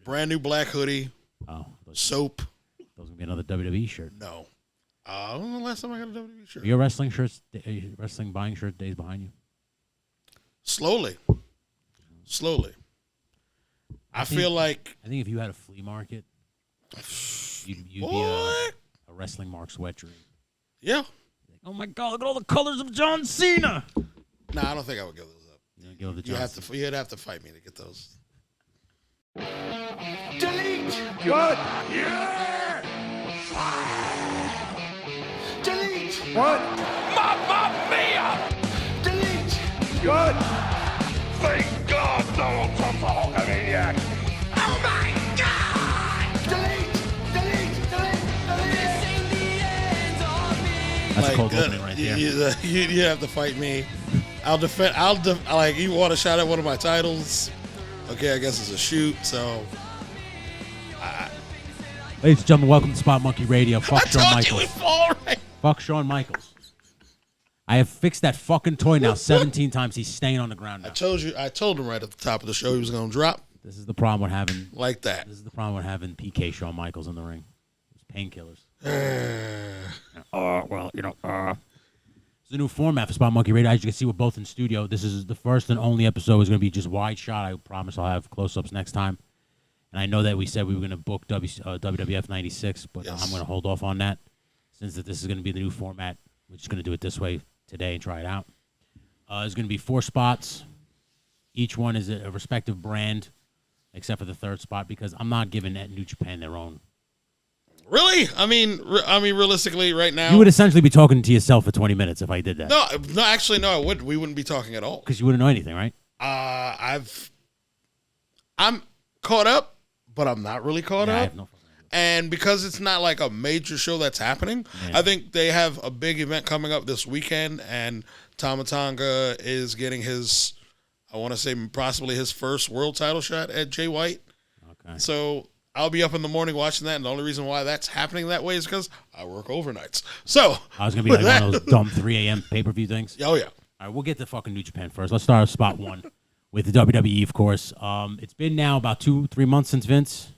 brand new black hoodie. Oh, Soap. Those gonna be another WWE shirt. No. When was the last time I got a WWE shirt? Are your wrestling shirts, wrestling buying shirt days behind you? Slowly. I feel like... I think if you had a flea market, you'd be a wrestling mark sweat dream. Yeah. Oh, my God, look at all the colors of John Cena. Nah, I don't think I would give those up. You'd have to fight me to get those. Delete! Good! Yeah! Delete! What? Mamma mia! Delete! Good! Thank God Donald Trump's a Hulkamaniac! Oh my God! Delete! That's a cold opening right there. You have to fight me. I'll defend. Like, you want a shot at one of my titles? Okay, I guess it's a shoot. So, ladies and gentlemen, welcome to Spot Monkey Radio. Fuck Shawn I told Michaels. you it's all right. Fuck Shawn Michaels. I have fixed that fucking toy now 17 times. He's staying on the ground now. I told him right at the top of the show he was going to drop. This is the problem with having like that. This is the problem with having PK Shawn Michaels in the ring. It's painkillers. It's a new format for Spot Monkey Radio. As you can see, we're both in studio. This is the first and only episode. Is going to be just wide shot. I promise I'll have close-ups next time. And I know that we said we were going to book WWF 96, but yes. I'm going to hold off on that since this is going to be the new format. We're just going to do it this way today and try it out. There's going to be 4 spots. Each one is a respective brand, except for the third spot, because I'm not giving New Japan their own. Really? I mean, realistically, right now, you would essentially be talking to yourself for 20 minutes if I did that. No, actually, no, I wouldn't. We wouldn't be talking at all because you wouldn't know anything, right? I'm caught up, but I'm not really caught up. I have no fucking idea. And because it's not like a major show that's happening, I think they have a big event coming up this weekend, and Tama Tonga is getting his, I want to say, possibly his first world title shot at Jay White. Okay. So I'll be up in the morning watching that, and the only reason why that's happening that way is because I work overnights. So I was going to be like one of those dumb 3 a.m. pay-per-view things. Oh, yeah. All right, we'll get to fucking New Japan first. Let's start with spot 1 with the WWE, of course. It's been now about 2-3 months since Vince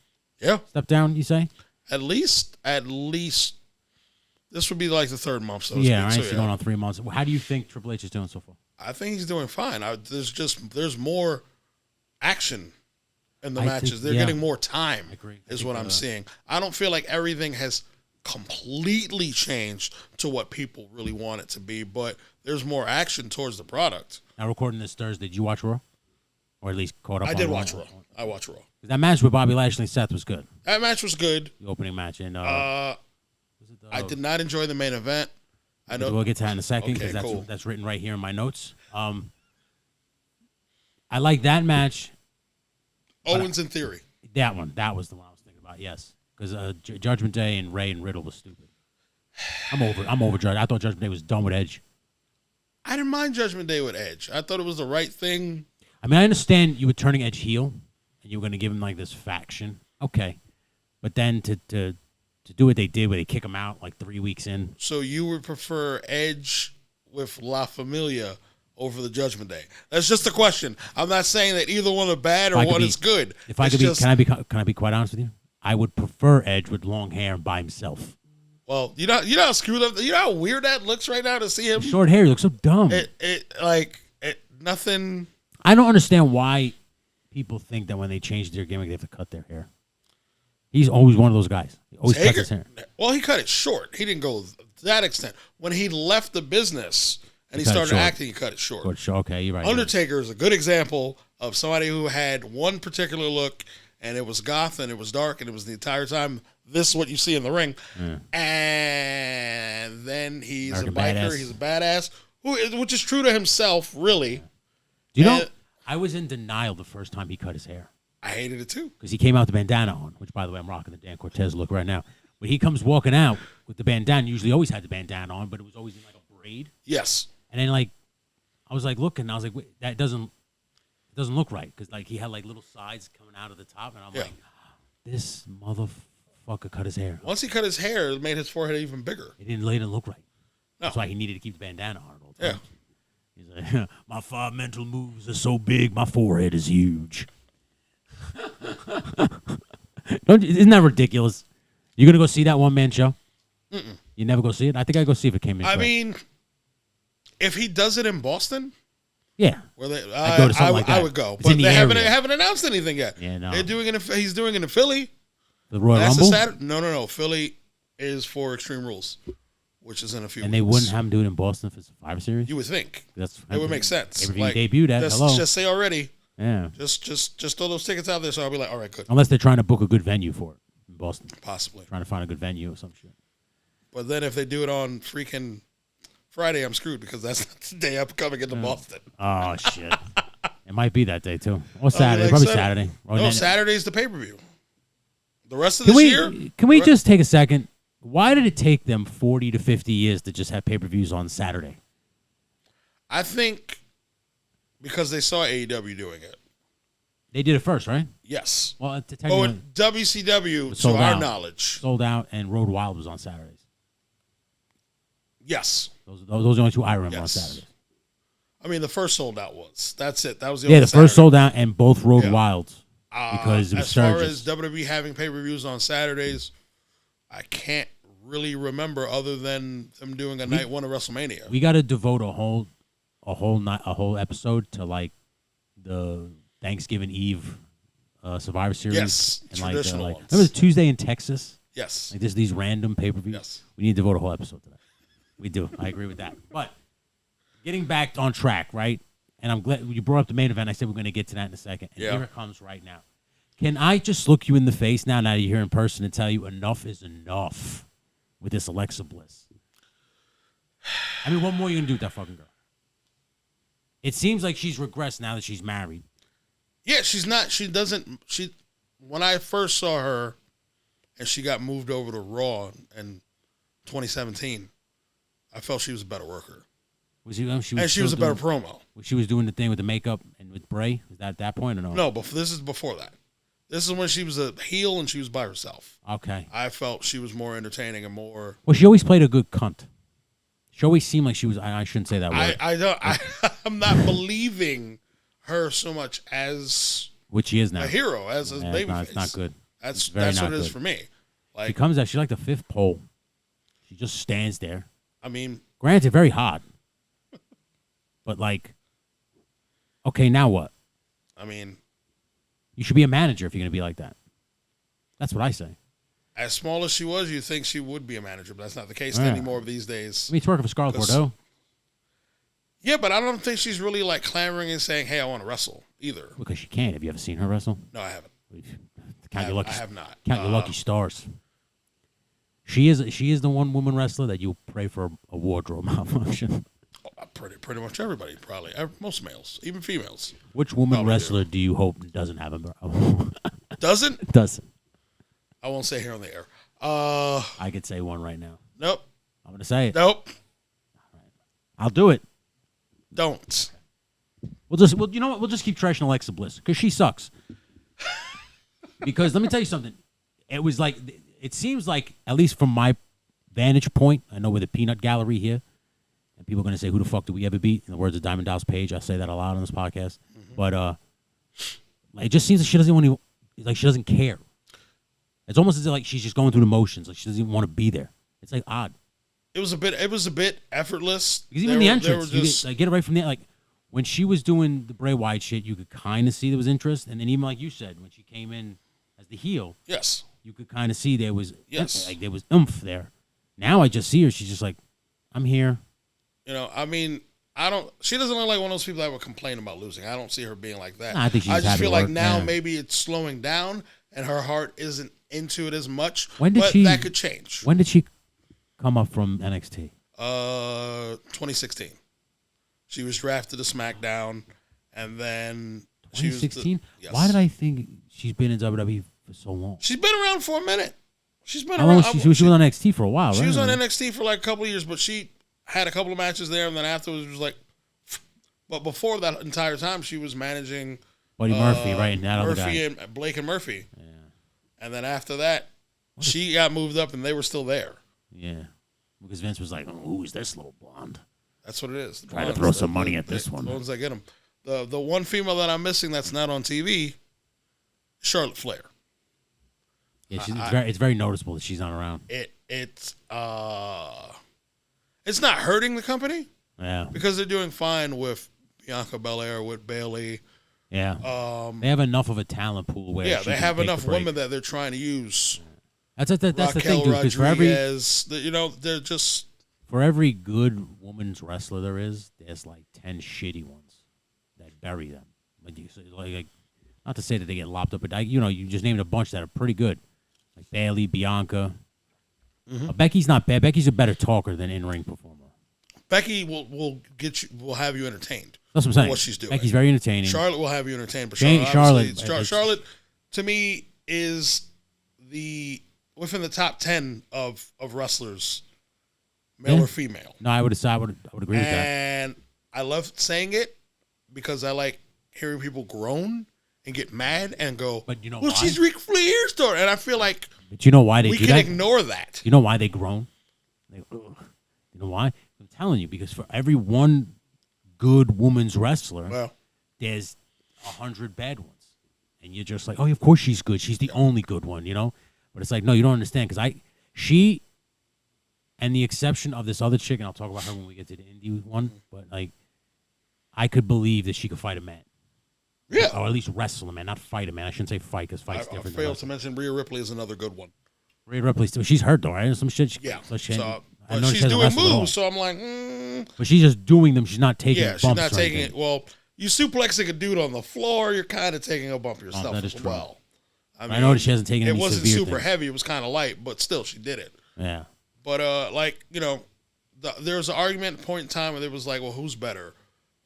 stepped down, you say? At least, this would be like the third month. So yeah, right. So going on 3 months. How do you think Triple H is doing so far? I think he's doing fine. There's more action in the matches. They're getting more time. I agree. Is what I'm seeing. I don't feel like everything has completely changed to what people really want it to be, but there's more action towards the product. Now, recording this Thursday, did you watch Raw? Or at least caught up on I did watch Raw. I watched Raw. That match with Bobby Lashley and Seth was good. That match was good. The opening match. And I did not enjoy the main event. I know we'll get to that in a second because that's written right here in my notes. I like that match. Owens in Theory. That was the one I was thinking about. Yes, because Judgment Day and Ray and Riddle was stupid. I'm over Judgment. I thought Judgment Day was done with Edge. I didn't mind Judgment Day with Edge. I thought it was the right thing. I mean, I understand you were turning Edge heel and you were going to give him like this faction. Okay, but then to do what they did, where they kick him out like 3 weeks in. So you would prefer Edge with La Familia over the Judgment Day? That's just a question. I'm not saying that either one are bad or one is good. If I could be, can I be quite honest with you? I would prefer Edge with long hair and by himself. Well, you know how screwed up, you know how weird that looks right now to see him. Short hair, he looks so dumb. Nothing. I don't understand why people think that when they change their gimmick, they have to cut their hair. He's always one of those guys. He always cuts his hair. Well, he cut it short. He didn't go to that extent. When he left the business and he started acting, he cut it short. Okay, you're right. Undertaker is a good example of somebody who had one particular look, and it was goth, and it was dark, and it was the entire time, this is what you see in the ring. Yeah. And then he's a biker. He's a badass, which is true to himself, really. Do you know, I was in denial the first time he cut his hair. I hated it too. Because he came out with the bandana on, which, by the way, I'm rocking the Dan Cortez look right now. But he comes walking out with the bandana. Usually always had the bandana on, but it was always in like a braid. Yes. And then I was looking, and I was like, wait, that doesn't look right. Because he had little sides coming out of the top. And I'm like, this motherfucker cut his hair. Once he cut his hair, it made his forehead even bigger. It didn't look right. No. That's why he needed to keep the bandana on at all times. Yeah. He's like, my 5 mental moves are so big, my forehead is huge. Isn't that ridiculous? You gonna go see that one man show? Mm-mm. You never go see it? I think I'd go see if it came in. I mean, if he does it in Boston, yeah, I'd go to something like that. I would go, but they haven't announced anything yet. Yeah, no. They're doing it. He's doing it in Philly. The Royal Rumble? No. Philly is for Extreme Rules, which is in a few. And weeks. they wouldn't have him do it in Boston for Survivor Series. You would think it would make sense. Like, debuted at just say already. Yeah. Just throw those tickets out there, so I'll be like, all right, good. Unless they're trying to book a good venue for it in Boston, possibly trying to find a good venue or some shit. But then if they do it on freaking Friday, I'm screwed because that's the day I'm coming into Boston. Oh shit! It might be that day too, or Saturday. Probably Saturday. No, Saturday's the pay-per-view. The rest of this year. Can we just take a second? Why did it take them 40 to 50 years to just have pay-per-views on Saturday? I think because they saw AEW doing it. They did it first, right? Yes. Well, in WCW, to our knowledge, Sold Out and Road Wild was on Saturdays. Yes. Those are the only two I remember on Saturdays. I mean, the first Sold Out was. That's it. That was the only Saturday. First Sold Out and both Road Wilds. Because it was as far as WWE having pay-per-views on Saturdays, I can't really remember other than them doing a night one of WrestleMania. We got to devote a whole episode to like the Thanksgiving Eve Survivor Series. Yes, and traditional ones. Remember the Tuesday in Texas? Yes. Like there's these random pay-per-views. Yes. We need to devote a whole episode to that. We do. I agree with that. But getting back on track, right? And I'm glad you brought up the main event. I said we're going to get to that in a second. And here it comes right now. Can I just look you in the face now that you're here in person and tell you enough is enough with this Alexa Bliss? I mean, what more are you going to do with that fucking girl? It seems like she's regressed now that she's married. Yeah, she's not. She doesn't. When I first saw her and she got moved over to Raw in 2017, I felt she was a better worker. She was a better promo. She was doing the thing with the makeup and with Bray. Was that at that point or no? No, but this is before that. This is when she was a heel and she was by herself. Okay. I felt she was more entertaining and more. Well, she always played a good cunt. She always seemed like she was. I shouldn't say that word. I'm not believing her so much as which she is now a hero, as a babyface. It's not good. That's what it is for me. Like she comes out, she's like the fifth pole. She just stands there. I mean, granted, very hot, but like, okay, now what? I mean, you should be a manager if you're gonna be like that. That's what I say. As small as she was, you'd think she would be a manager, but that's not the case anymore these days. I mean, it's working for Scarlett Bordeaux. Yeah, but I don't think she's really like clamoring and saying, "Hey, I want to wrestle" either. Because she can't. Have you ever seen her wrestle? No, I haven't. I have not. Count your lucky stars. She is the one woman wrestler that you pray for a wardrobe malfunction. Pretty much everybody, probably. Most males, even females. Which woman wrestler do you hope doesn't have a Doesn't? Doesn't. I won't say here on the air. I could say one right now. Nope. I'm going to say it. Nope. All right. I'll do it. Don't. You know what? We'll just keep trashing Alexa Bliss because she sucks. Because let me tell you something. It seems like, at least from my vantage point, I know we're the peanut gallery here, and people are going to say, who the fuck did we ever beat? In the words of Diamond Dallas Page, I say that a lot on this podcast. Mm-hmm. But it just seems like she doesn't care. It's almost as if like she's just going through the motions, like she doesn't even want to be there. It's like odd. It was a bit effortless. Because even the entrance, you get it right from there. Like when she was doing the Bray Wyatt shit, you could kind of see there was interest, and then even like you said, when she came in as the heel, yes, you could kind of see there was there was oomph there. Now I just see her; she's just like, I'm here. You know, I mean, she doesn't look like one of those people that would complain about losing. I don't see her being like that. Nah, I think she's I just feel like now maybe it's slowing down, and her heart isn't into it as much. That could change. When did she come up from NXT? 2016. She was drafted to SmackDown, and then 2016. Yes. Why did I think she's been in WWE for so long? She's been around for a minute. She's been around. She was on NXT for a while. She was on NXT for like a couple of years, but she had a couple of matches there, and then afterwards it was like. But before that entire time, she was managing Buddy Murphy, right? And that other guy. Murphy and Blake and Murphy. Yeah. And then after that, she got moved up, and they were still there. Yeah, because Vince was like, "Oh, who's this little blonde?" That's what it is. Try to throw some money at this one. The ones that get them. The one female that I'm missing that's not on TV, Charlotte Flair. Yeah, it's very noticeable that she's not around. It's not hurting the company. Yeah, because they're doing fine with Bianca Belair, with Bayley. Yeah, they have enough of a talent pool where they have enough women that they're trying to use. That's the thing, dude. Because they're just for every good women's wrestler there's like 10 shitty ones that bury them. Like not to say that they get lopped up, but you just named a bunch that are pretty good, like Bayley, Bianca. Mm-hmm. Becky's not bad. Becky's a better talker than in-ring performer. Becky will have you entertained. That's what I'm saying. What she's doing. Becky's very entertaining. Charlotte will have you entertained, but Charlotte to me is within the top 10 of wrestlers, male or female. No, I would agree with that. And I love saying it because I like hearing people groan and get mad and go, but you know well, why? she's Ric Flair's daughter. And I feel like but you know why we can ignore that. You know why they groan? You know why? I'm telling you, because for every one good woman's wrestler, there's 100 bad ones. And you're just like, oh, of course she's good. She's the only good one, But it's like, no, you don't understand. Because she, and the exception of this other chick, and I'll talk about her when we get to the indie one, but like, I could believe that she could fight a man. Yeah. Or at least wrestle a man, not fight a man. I shouldn't say fight because fight's different. I failed to mention Rhea Ripley is another good one. Rhea Ripley, she's hurt though, right? Some shit. She's doing moves, so I'm like, But she's just doing them. She's not taking bumps. Yeah, she's not taking it. Well, you suplexing a dude on the floor, you're kind of taking a bump yourself that is as true. well. I know that she hasn't taken any severe things. It wasn't super heavy. It was kind of light, but still, she did it. Yeah. But, there was an argument point in time where it was like, well, who's better,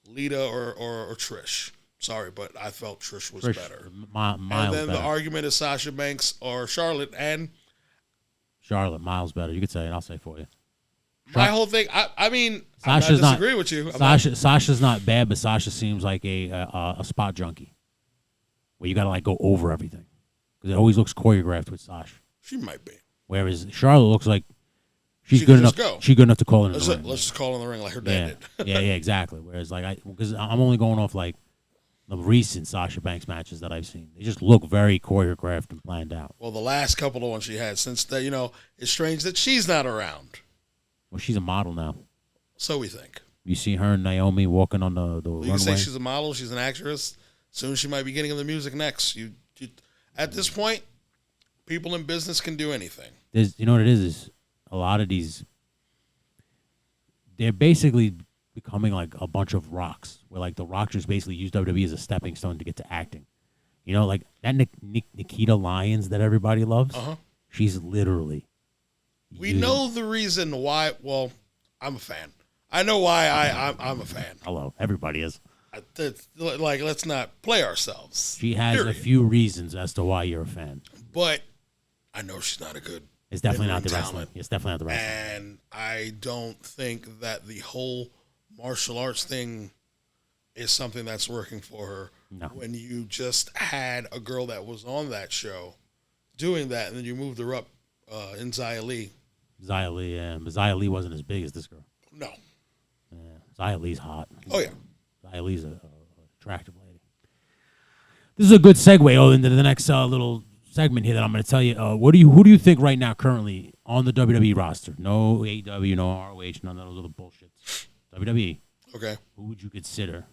Lita or Trish? Sorry, but I felt Trish was better. Miles and then better. the argument is Sasha Banks or Charlotte, and Charlotte, miles better. You could say it. I'll say it for you. My whole thing, I mean, I disagree with you. Sasha's not bad, but Sasha seems like a spot junkie, where you got to like go over everything because it always looks choreographed with Sasha. She might be. Whereas Charlotte looks like she's good enough. She's good enough to call in the ring. Let's just call in the ring like her dad did. yeah, exactly. Whereas because I'm only going off like the recent Sasha Banks matches that I've seen. They just look very choreographed and planned out. Well, the last couple of ones she had, since that, it's strange that she's not around. Well, she's a model now. So we think. You see her and Naomi walking on the runway? You can say she's a model. She's an actress. Soon she might be getting in the music next. At this point, people in business can do anything. You know what it is a lot of these, they're basically becoming like a bunch of rocks, where like the Rock just basically use WWE as a stepping stone to get to acting. Like that Nikita Lyons that everybody loves. She's literally. We know the reason why. Well, I'm a fan. I know why I'm a fan. Hello, everybody is. Let's not play ourselves. She has a few reasons as to why you're a fan. But I know she's not a good. It's definitely not the wrestling. It's definitely not the wrestling. And I don't think that the whole martial arts thing is something that's working for her. No. When you just had a girl that was on that show doing that, and then you moved her up in Xia Li. Xia Li, yeah. But Xia Li wasn't as big as this girl. No. Yeah. Xia Li's hot. Oh, yeah. Xia Li's a attractive lady. This is a good segue into the next little segment here that I'm going to tell you. Who do you think right now currently on the WWE roster? No AEW, no ROH, none of those other bullshits. WWE. Okay. Who would you consider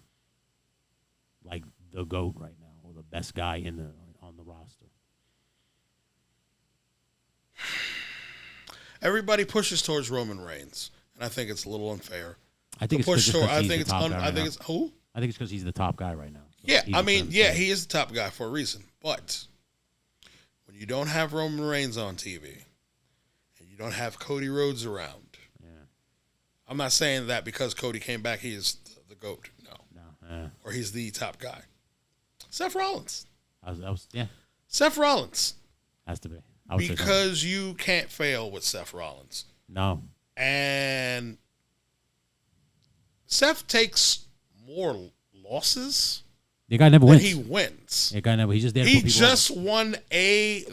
like the GOAT right now, or the best guy on the roster? Everybody pushes towards Roman Reigns, and I think it's a little unfair. I think it's who? I think it's because he's the top guy right now. So yeah, he is the top guy for a reason. But when you don't have Roman Reigns on TV, and you don't have Cody Rhodes around, I'm not saying that because Cody came back, he is the GOAT. No. Or he's the top guy. Seth Rollins. Seth Rollins. Has to be. Because you can't fail with Seth Rollins. No. And Seth takes more losses. The guy never wins. He wins. The guy never. He's just there. He just won they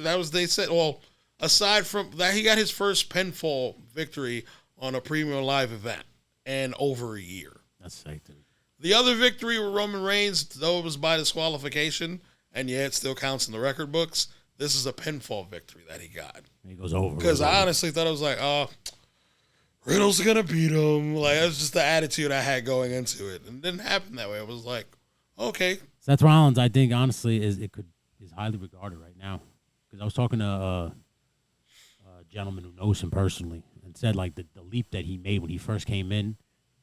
said. Well, aside from that, he got his first pinfall victory on a premium live event in over a year. That's sick, dude. The other victory with Roman Reigns, though it was by disqualification, and it still counts in the record books. this is a pinfall victory that he got. He goes over. Because I honestly thought I was like, oh, Riddle's going to beat him. Like, that was just the attitude I had going into it. And it didn't happen that way. I was like, okay. Seth Rollins, I think, honestly, is highly regarded right now. Because I was talking to a gentleman who knows him personally and said, like, the leap that he made when he first came in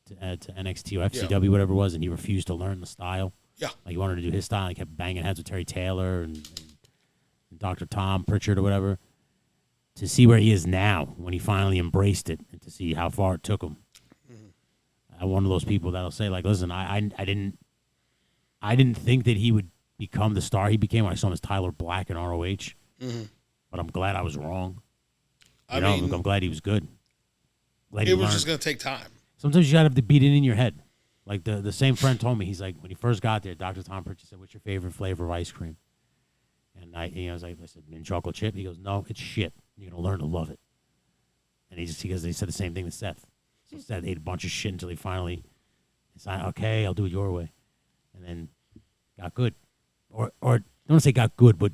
to NXT or FCW, whatever it was, and he refused to learn the style. Yeah. Like, he wanted to do his style. He kept banging heads with Terry Taylor and Dr. Tom Pritchard or whatever. To see where he is now when he finally embraced it and to see how far it took him. Mm-hmm. I'm one of those people that'll say, like, listen, I didn't think that he would become the star he became when I saw him as Tyler Black in ROH. Mm-hmm. But I'm glad I was wrong. I mean, I'm glad he was good. It was just going to take time. Sometimes you got to have to beat it in your head. Like the same friend told me, he's like, when he first got there, Dr. Tom Pritchard said, what's your favorite flavor of ice cream? And I was like, I said, mint chocolate chip. He goes, no, it's shit. You're going to learn to love it. And he said the same thing to Seth. So Seth ate a bunch of shit until he finally decided, okay, I'll do it your way. And then got good. Or I don't want to say got good, but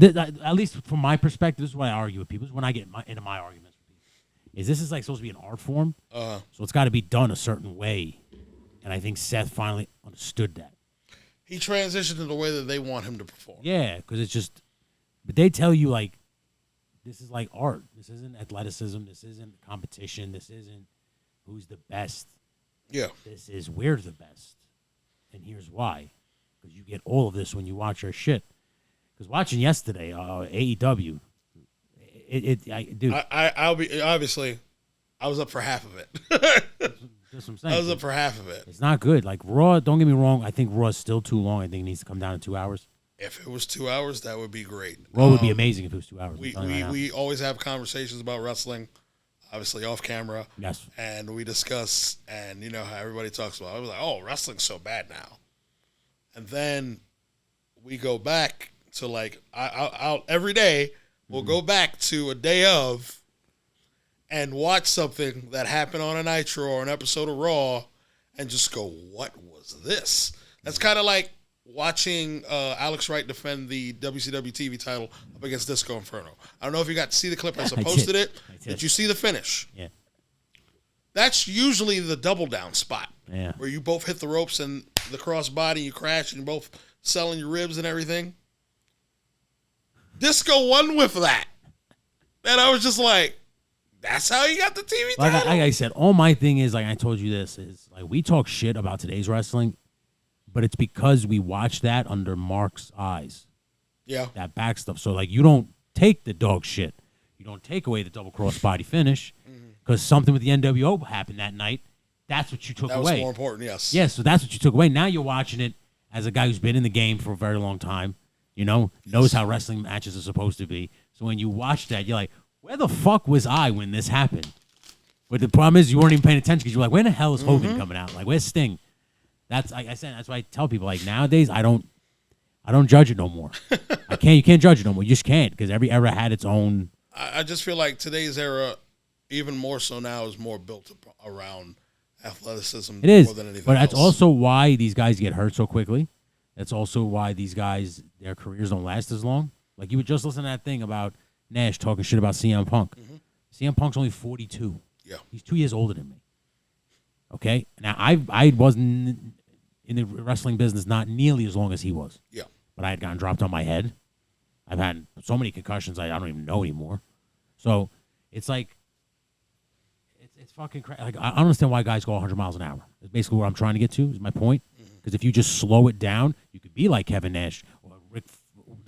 at least from my perspective, this is what I argue with people. This is when I get into my arguments with people. This is like supposed to be an art form. So it's got to be done a certain way. And I think Seth finally understood that. He transitioned in the way that they want him to perform. Yeah, because it's just, but they tell you, like, this is like art. This isn't athleticism. This isn't competition. This isn't who's the best. Yeah. This is we're the best. And here's why. Because you get all of this when you watch our shit. Because watching yesterday, AEW, dude. I'll be, obviously, I was up for half of it. That's what I'm saying. I was up for half of it. It's not good. Like, Raw, don't get me wrong, I think Raw is still too long. I think it needs to come down to 2 hours. If it was 2 hours, that would be great. Raw would be amazing if it was 2 hours. We always have conversations about wrestling, obviously off camera. Yes. And we discuss, and you know how everybody talks about it. I was like, oh, wrestling's so bad now. And then we go back to, like, I'll every day, we'll go back to a day of and watch something that happened on a Nitro or an episode of Raw and just go, what was this? That's kind of like watching Alex Wright defend the WCW TV title up against Disco Inferno. I don't know if you got to see the clip. I posted it. Did you see the finish? Yeah. That's usually the double down spot. Yeah. Where you both hit the ropes and the crossbody, you crash, and you're both selling your ribs and everything. Disco won with that. And I was just like, that's how you got the TV title? Like I said, all my thing is, like I told you this, is like we talk shit about today's wrestling, but it's because we watch that under Mark's eyes. Yeah. That back stuff. So, like, you don't take the dog shit. You don't take away the double crossbody finish because something with the NWO happened that night. That's what you took away. That was more important, yes. Yeah, so that's what you took away. Now you're watching it as a guy who's been in the game for a very long time, you know, knows how wrestling matches are supposed to be. So when you watch that, you're like, where the fuck was I when this happened? But the problem is you weren't even paying attention because you're like, where the hell is Hogan coming out? Like, where's Sting? That's like I said. That's why I tell people, like, nowadays I don't judge it no more. You can't judge it no more. You just can't because every era had its own. I just feel like today's era, even more so now, is more built around athleticism It is, more than anything but that's else. also why these guys get hurt so quickly. That's also why these guys, their careers don't last as long. Like, you would just listen to that thing about Nash talking shit about CM Punk. CM Punk's only 42. Yeah. He's 2 years older than me. Okay? Now, I wasn't in the wrestling business not nearly as long as he was. Yeah. But I had gotten dropped on my head. I've had so many concussions I don't even know anymore. So, it's like, it's fucking crazy. Like, I don't understand why guys go 100 miles an hour. That's basically what I'm trying to get to, is my point. Because if you just slow it down, you could be like Kevin Nash or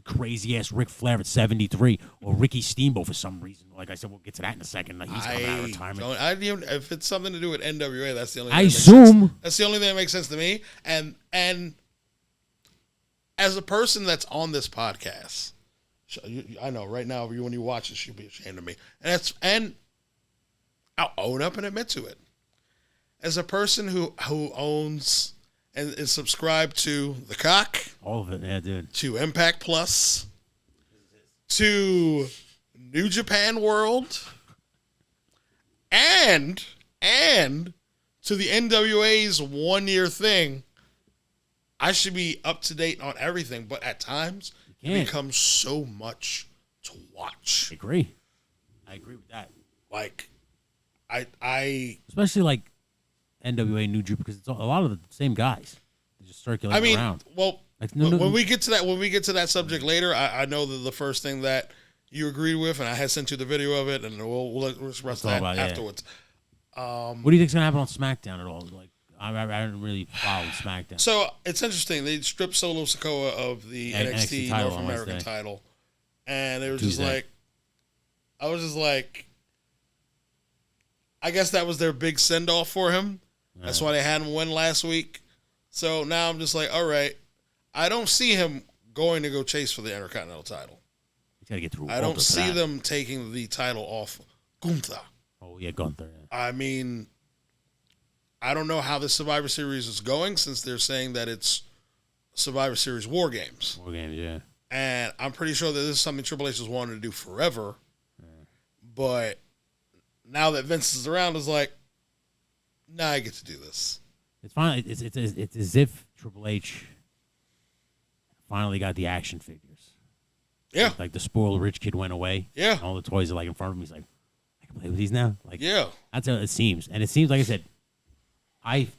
crazy-ass Ric Flair at 73 or Ricky Steamboat for some reason. Like I said, we'll get to that in a second. Like, he's coming out of retirement. If it's something to do with NWA, that's the only thing I that makes assume. sense. That's the only thing that makes sense to me. And as a person that's on this podcast, I know right now when you watch this, you'll be ashamed of me. And I'll own up and admit to it. As a person who owns and is subscribed to The Cock. All of it, yeah, dude. To Impact Plus. To New Japan World. And to the NWA's 1 year thing. I should be up to date on everything, but at times It becomes so much to watch. I agree with that. Like, I especially like NWA New Japan, because it's a lot of the same guys. They just circulate around. Well, like, when we get to that subject later, I know that the first thing that you agreed with, and I had sent you the video of it, and we'll express that afterwards. What do you think's gonna happen on SmackDown at all? Like, I haven't really followed SmackDown. So it's interesting. They stripped Solo Sikoa of the NXT North American title, and it was just like, I was just like, I guess that was their big send off for him. That's why they had him win last week. So now I'm just like, all right, I don't see him going to go chase for the Intercontinental title. He's got to get through. I don't see them taking the title off Gunther. Oh yeah, Gunther. Yeah. I mean, I don't know how the Survivor Series is going, since they're saying that it's Survivor Series War Games. War Games, yeah. And I'm pretty sure that this is something Triple H has wanted to do forever. Yeah. But now that Vince is around, is like, nah, I get to do this. It's fine. It's as if Triple H finally got the action figures. Yeah. Like the spoiled rich kid went away. Yeah. And all the toys are like in front of him. He's like, I can play with these now. Like, yeah. That's how it seems. And it seems, like I said,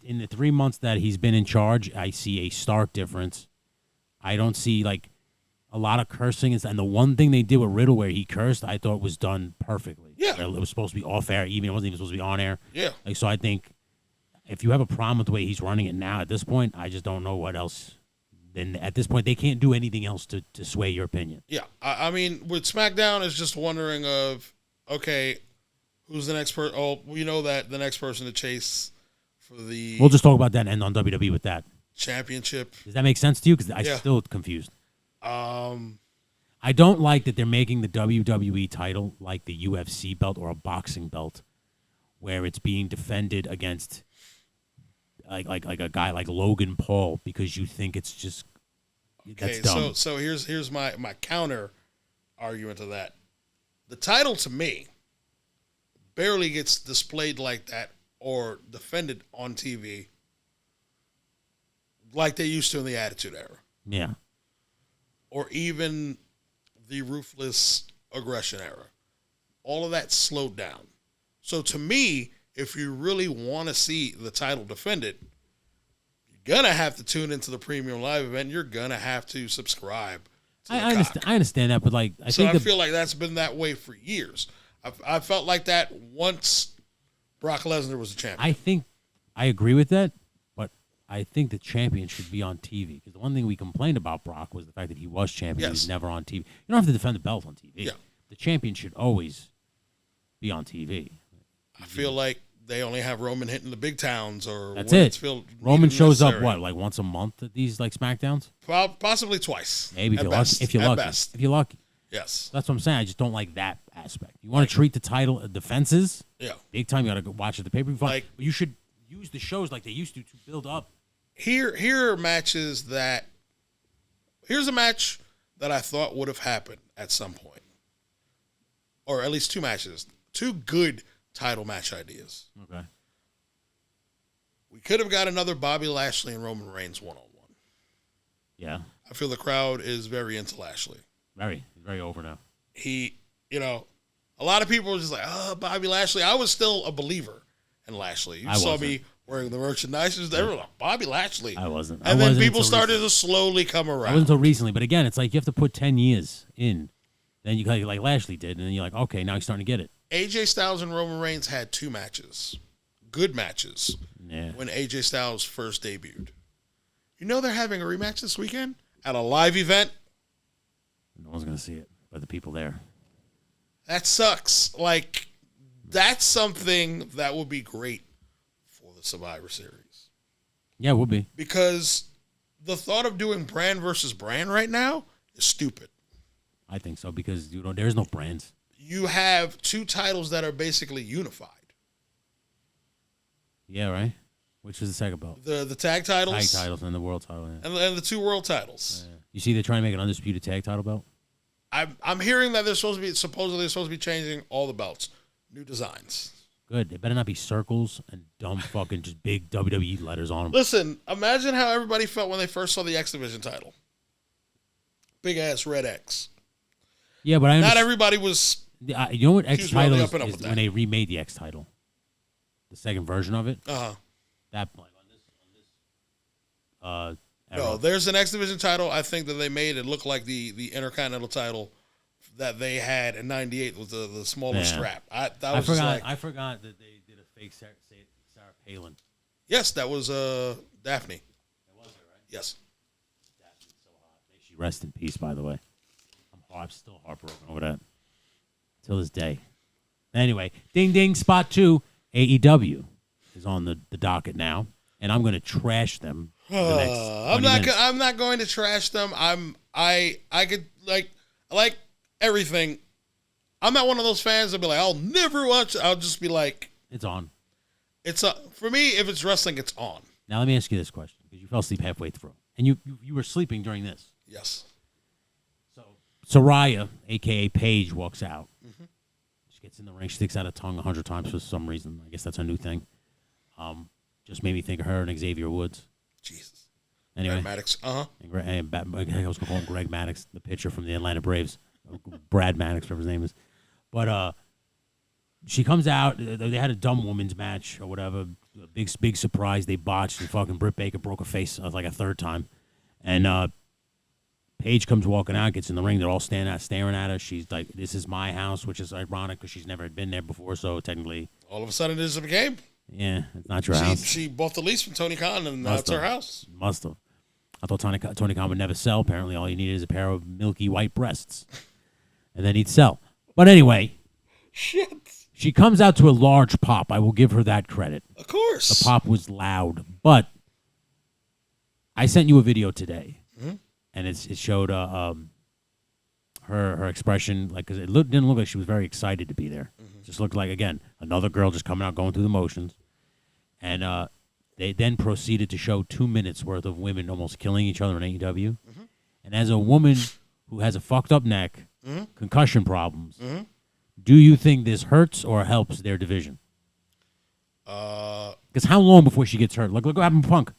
in the 3 months that he's been in charge, I see a stark difference. I don't see like a lot of cursing, and the one thing they did with Riddle where he cursed, I thought was done perfectly. Yeah. It was supposed to be off air, even it wasn't even supposed to be on air. Yeah. Like, so I think if you have a problem with the way he's running it now, at this point, I just don't know what else. Then at this point, they can't do anything else to sway your opinion. Yeah. I mean, with SmackDown, it's just wondering of, okay, who's the next person? Oh, we know that the next person to chase for the... We'll just talk about that and end on WWE with that. Championship. Does that make sense to you? Because I'm still confused. I don't like that they're making the WWE title like the UFC belt or a boxing belt, where it's being defended against like a guy like Logan Paul because you think it's just that's dumb. So here's my counter argument to that. The title to me barely gets displayed like that or defended on TV like they used to in the Attitude Era. Yeah. Or even the Ruthless Aggression Era. All of that slowed down. So to me, if you really want to see the title defended, you're going to have to tune into the premium live event. You're going to have to subscribe to I understand that, but like I feel like that's been that way for years. I felt like that once Brock Lesnar was a champion. I agree with that, but I think the champion should be on TV, because the one thing we complained about Brock was the fact that he was champion. Yes. He was never on TV. You don't have to defend the belt on TV. Yeah. The champion should always be on TV. I feel like they only have Roman hitting the big towns, or that's it. Roman shows up like once a month at these like SmackDowns. Possibly twice. Maybe if you're lucky. If you're lucky. Yes. That's what I'm saying. I just don't like that aspect. You want to treat the title defenses. Yeah. Big time. You got to go watch the pay-per-view. Like, you should use the shows like they used to build up. Here are matches that. Here's a match that I thought would have happened at some point, or at least two matches, two good title match ideas. Okay. We could have got another Bobby Lashley and Roman Reigns 1-on-1. Yeah. I feel the crowd is very into Lashley. Very over now. He, a lot of people were just like, oh, Bobby Lashley. I was still a believer in Lashley. You saw me wearing the merchandise. They were like, Bobby Lashley. I wasn't. And then people started to slowly come around. I wasn't until recently. But again, it's like you have to put 10 years in. Then you like Lashley did. And then you're like, okay, now he's starting to get it. AJ Styles and Roman Reigns had two matches. Good matches. Yeah. When AJ Styles first debuted. They're having a rematch this weekend at a live event. No one's going to see it but the people there. That sucks. Like, that's something that would be great for the Survivor Series. Yeah, it would be. Because the thought of doing brand versus brand right now is stupid. I think so, because there's no brands. You have two titles that are basically unified. Yeah, right? Which is the second belt? The tag titles. Tag titles and the world title. Yeah. And the two world titles. Yeah. You see they're trying to make an undisputed tag title belt? I'm hearing that supposedly they're supposed to be changing all the belts. New designs. Good. They better not be circles and dumb fucking just big WWE letters on them. Listen, imagine how everybody felt when they first saw the X Division title. big ass red X. Yeah, but not everybody was. You know what X title is when they remade the X title, the second version of it. That like on this. No, there's an X Division title. I think that they made it look like the Intercontinental title that they had in '98 with the smaller strap. I forgot that they did a fake Sarah Palin. Yes, that was Daphne. That was it, right? Yes. Daphne's so hot. May she rest in peace, by the way. I'm still heartbroken over that. Till this day. Anyway, ding ding, spot 2, AEW is on the docket now, and I'm going to trash them. I'm not going to trash them. I could like everything. I'm not one of those fans that'll be like, I'll never watch. I'll just be like, it's on. For me, if it's wrestling, it's on. Now let me ask you this question, because you fell asleep halfway through, and you were sleeping during this. Yes. So Saraya, aka Paige, walks out. Mm-hmm. She gets in the ring. She sticks out her tongue 100 times for some reason. I guess that's her new thing. Just made me think of her and Xavier Woods. Jesus. Anyway, Greg Maddox. I was going to call him Greg Maddox, the pitcher from the Atlanta Braves. Brad Maddox, whatever his name is. But she comes out. They had a dumb women's match or whatever. A big surprise. They botched, and fucking Britt Baker broke her face like a third time. And Paige comes walking out, gets in the ring. They're all staring at her. She's like, "This is my house," which is ironic because she's never been there before. So technically, all of a sudden, this became. Yeah, it's not your house. She bought the lease from Tony Khan, and that's her house. Must have. I thought Tony Khan would never sell. Apparently, all you needed is a pair of milky white breasts, and then he'd sell. But anyway, shit. She comes out to a large pop. I will give her that credit. Of course. The pop was loud, but I sent you a video today, and it showed her expression, like, because didn't look like she was very excited to be there. Just looked like, again, another girl just coming out, going through the motions. And they then proceeded to show 2 minutes worth of women almost killing each other in AEW. And as a woman who has a fucked up neck, concussion problems, do you think this hurts or helps their division? Because how long before she gets hurt? Look what happened to Punk.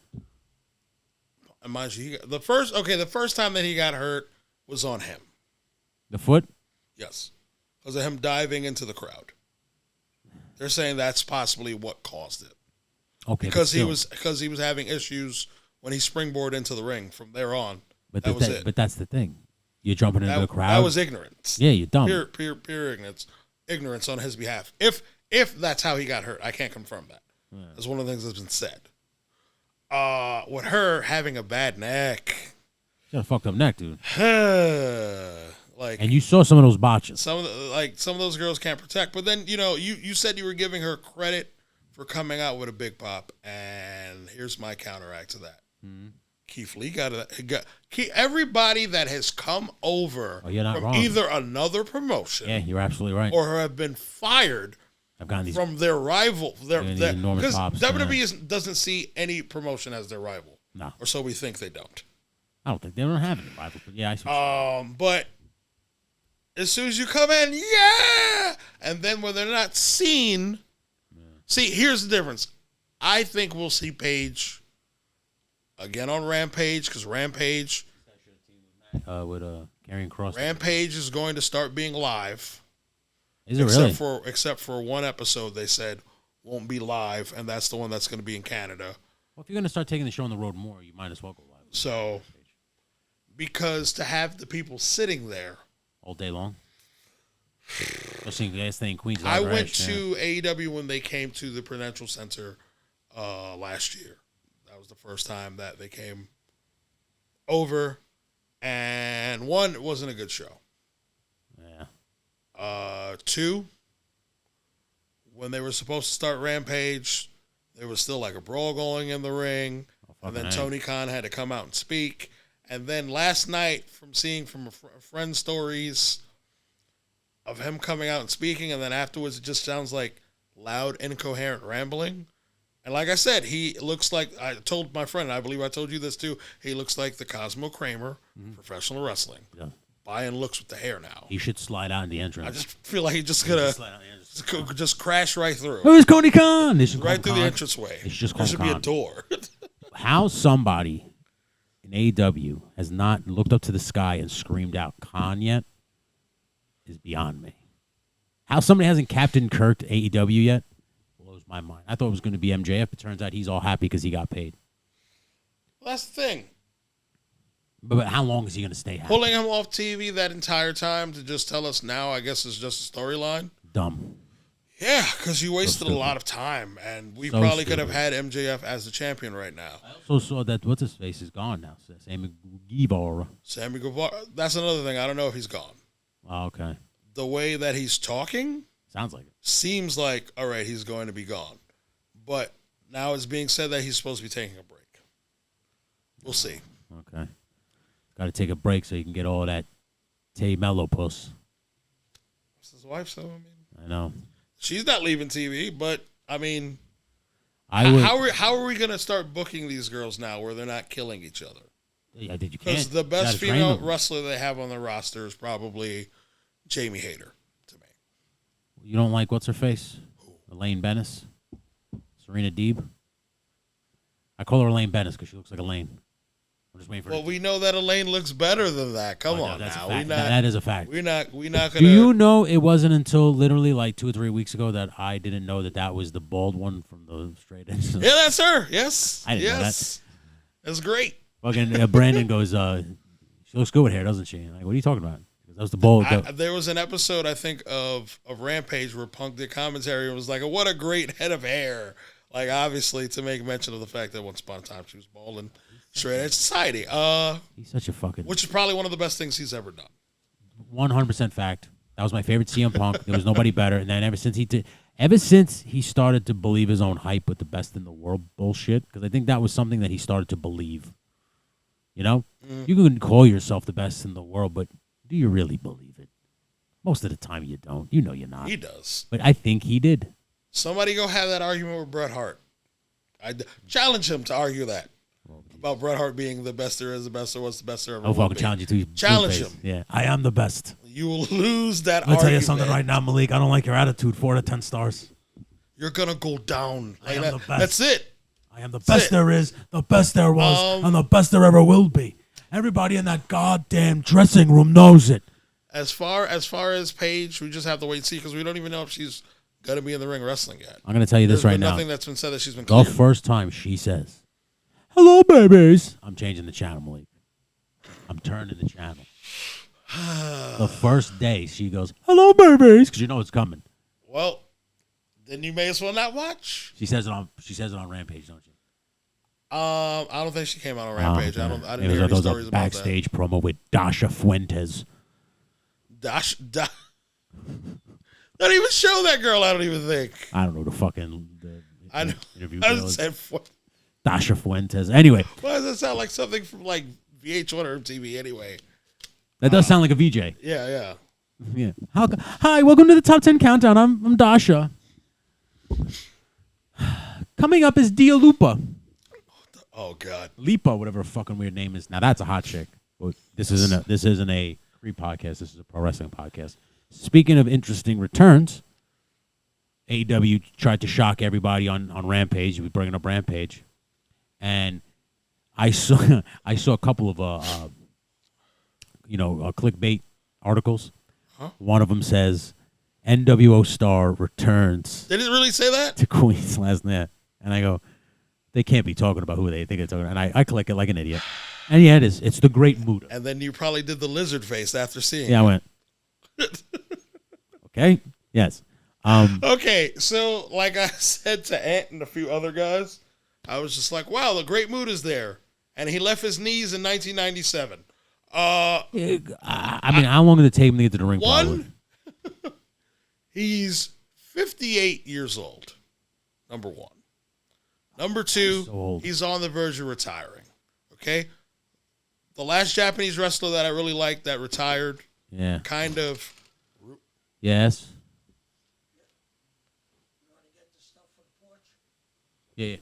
Mind you, the first time that he got hurt was on him. The foot? Yes. Because of him diving into the crowd. They're saying that's possibly what caused it. Okay. Because he was having issues when he springboarded into the ring. From there on, that was it. But that's the thing. You're jumping into the crowd. That was ignorance. Yeah, you're dumb. Pure ignorance on his behalf. If that's how he got hurt, I can't confirm that. Yeah. That's one of the things that's been said. With her having a bad neck. She got a fucked up neck, dude. Like, and you saw some of those botches. Some of those girls can't protect. But then, you said you were giving her credit for coming out with a big pop, and here's my counteract to that. Keith Lee everybody that has come over from either another promotion. Yeah, you're absolutely right. Or have been fired from their rival. Because WWE doesn't see any promotion as their rival. No. Or so we think they don't. I don't think they don't have any rival. But yeah, I see. But as soon as you come in, yeah! And then when they're not seen... Yeah. See, here's the difference. I think we'll see Paige again on Rampage, because Rampage... with Karrion Kross. Rampage is going to start being live. Is it really? Except for one episode they said won't be live, and that's the one that's going to be in Canada. Well, if you're going to start taking the show on the road more, you might as well go live. So, because to have the people sitting there... all day long? Especially in Queens. I went to AEW when they came to the Prudential Center last year. That was the first time that they came over. And one, it wasn't a good show. Yeah. Two, when they were supposed to start Rampage, there was still like a brawl going in the ring. And then Tony Khan had to come out and speak. And then last night, from seeing from a friend's stories of him coming out and speaking, and then afterwards it just sounds like loud, incoherent rambling. And like I said, he looks like, I told my friend, and I believe I told you this too, he looks like the Cosmo Kramer, professional wrestling. Yeah. Buying looks with the hair now. He should slide out in the entrance. I just feel like he's just going to just crash right through. Who's Tony Khan? Right through the entranceway. There should be a door. How somebody in AEW has not looked up to the sky and screamed out Khan yet is beyond me. How somebody hasn't Captain Kirked AEW yet blows my mind. I thought it was going to be MJF, but turns out he's all happy because he got paid. Well, that's the thing. But how long is he going to stay happy? Pulling him off TV that entire time to just tell us now, I guess it's just a storyline. Dumb. Yeah, because you wasted a lot of time, and we probably could have had MJF as the champion right now. I also saw that what's his face is gone now. Sammy Guevara. Sammy Guevara. That's another thing. I don't know if he's gone. Oh, okay. The way that he's talking sounds like it. Seems like, all right, he's going to be gone. But now it's being said that he's supposed to be taking a break. We'll see. Okay. Got to take a break so you can get all of that Tay Mello puss. It's his wife, so I know. She's not leaving TV, but I mean, how are we going to start booking these girls now where they're not killing each other? Yeah, you can't. Because the best female wrestler they have on their roster is probably Jamie Hayter to me. You don't like what's her face? Elaine Bennis? Serena Deeb? I call her Elaine Bennis because she looks like Elaine. I'm just waiting for we know that Elaine looks better than that. Come on now. That is a fact. We're not gonna. Do you know it wasn't until literally like 2 or 3 weeks ago that I didn't know that was the bald one from the straight edge? Yeah, that's her. Yes. I didn't know that. That's great. Fucking Brandon goes, she looks good with hair, doesn't she? Like, what are you talking about? That was the bald. There was an episode, I think, of Rampage where Punk did commentary and was like, what a great head of hair. Like, obviously, to make mention of the fact that once upon a time she was bald and straight edge society. He's such a fucking... Which is probably one of the best things he's ever done. 100% fact. That was my favorite CM Punk. There was nobody better. And then ever since he started to believe his own hype with the best in the world bullshit, because I think that was something that he started to believe. You know? You can call yourself the best in the world, but do you really believe it? Most of the time you don't. You know you're not. He does. But I think he did. Somebody go have that argument with Bret Hart. I challenge him to argue that. About Bret Hart being the best there is, the best there was, the best there ever was. I'll fucking challenge you to challenge him. Yeah, I am the best. You will lose that argument. I'll tell you something right now, Malik. I don't like your attitude. 4 out of 10 stars. You're going to go down. I am the best. That's it. I am the best there is, the best there was, and the best there ever will be. Everybody in that goddamn dressing room knows it. As far as Paige, we just have to wait and see because we don't even know if she's going to be in the ring wrestling yet. I'm going to tell you this right now. Nothing that's been said that she's been cleared. The first time she says, "Hello, babies," I'm changing the channel, Malik. I'm turning the channel. The first day she goes, "Hello, babies," because you know it's coming. Well, then you may as well not watch. She says it on Rampage, don't you? I don't think she came out on Rampage. Okay. I didn't hear any stories about that. Backstage promo with Dasha Fuentes. Don't even show that girl. I don't even think. I don't know the interview. I said Dasha Fuentes. Anyway, why does that sound like something from like VH1 or MTV? Anyway, that does sound like a VJ. Yeah. Hi, welcome to the Top 10 Countdown. I'm Dasha. Coming up is Dia Lupa. Oh God, Lipa, whatever her fucking weird name is. Now that's a hot chick. But this isn't a free podcast. This is a pro wrestling podcast. Speaking of interesting returns, AEW tried to shock everybody on Rampage. We bringing up Rampage, and I saw a couple of clickbait articles. Huh? One of them says NWO star returns. Did it really say that to Queens last night? And I go, they can't be talking about who they think they're talking about. And I click it like an idiot. And yeah, it is. It's the Great Muta. And then you probably did the lizard face after seeing it. Yeah, I went. Okay. Yes. Okay. So, like I said to Ant and a few other guys, I was just like, wow, the Great Muta's there. And he left his knees in 1997. I mean, how long did it take him to get to the ring? One, he's 58 years old. Number one. Number two, he's on the verge of retiring. Okay? The last Japanese wrestler that I really liked that retired. Yeah. Kind of. Yes. You want to get the stuff for the porch? Yeah.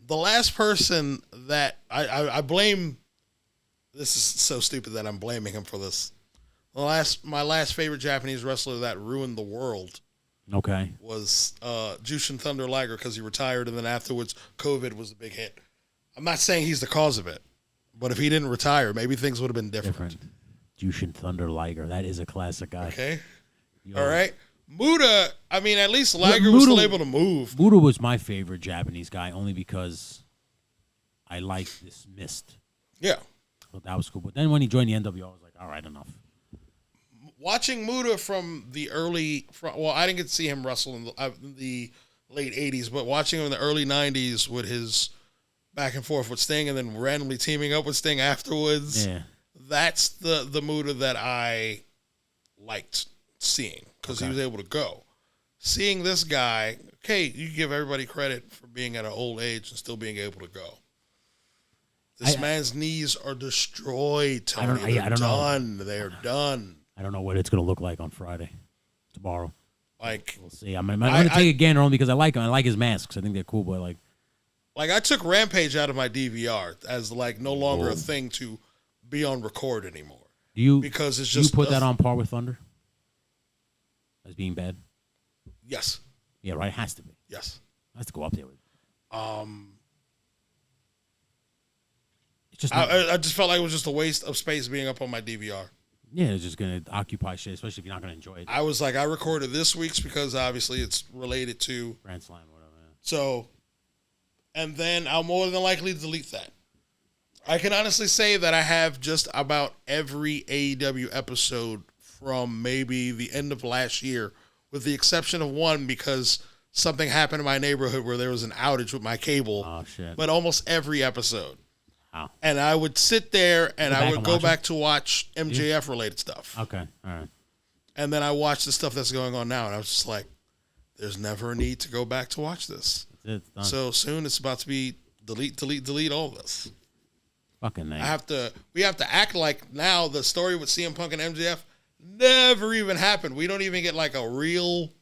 The last person that I blame, this is so stupid that I'm blaming him for this. My last favorite Japanese wrestler that ruined the world. Okay. Was Jushin Thunder Liger, because he retired and then afterwards COVID was a big hit. I'm not saying he's the cause of it, but if he didn't retire, maybe things would have been different. Jushin Thunder Liger, that is a classic guy. Okay. All right. Muda, I mean, at least Liger was still able to move. Muda was my favorite Japanese guy only because I liked this mist. Yeah. Well, that was cool. But then when he joined the NWO, I was like, all right, enough. Watching Muda from the I didn't get to see him wrestle in the late 80s, but watching him in the early 90s with his back and forth with Sting and then randomly teaming up with Sting afterwards, that's the Muda that I liked seeing because he was able to go. Seeing this guy, okay, you give everybody credit for being at an old age and still being able to go. This man's knees are destroyed, Tony. They're done. They're done. I don't know what it's going to look like on Friday, tomorrow. Like, we'll see. I'm going to take a gander only because I like him. I like his masks. I think they're cool, but like I took Rampage out of my DVR as like no longer a thing to be on record anymore. Because it's just you put that on par with Thunder as being bad? Yes. Yeah, right. It has to be. Yes. It has to go up there with. It's just I just felt like it was just a waste of space being up on my DVR. Yeah, it's just going to occupy shit, especially if you're not going to enjoy it. I was like, I recorded this week's because obviously it's related to Grand Slam or whatever. Yeah. So, and then I'll more than likely delete that. I can honestly say that I have just about every AEW episode from maybe the end of last year, with the exception of one because something happened in my neighborhood where there was an outage with my cable. Oh, shit. But almost every episode. Wow. And I would sit there and I would go back to watch MJF related stuff. Okay, all right. And then I watched the stuff that's going on now, and I was just like, there's never a need to go back to watch this. It's done. So soon it's about to be delete all this. Fucking nice. We have to act like now the story with CM Punk and MJF never even happened. We don't even get like a real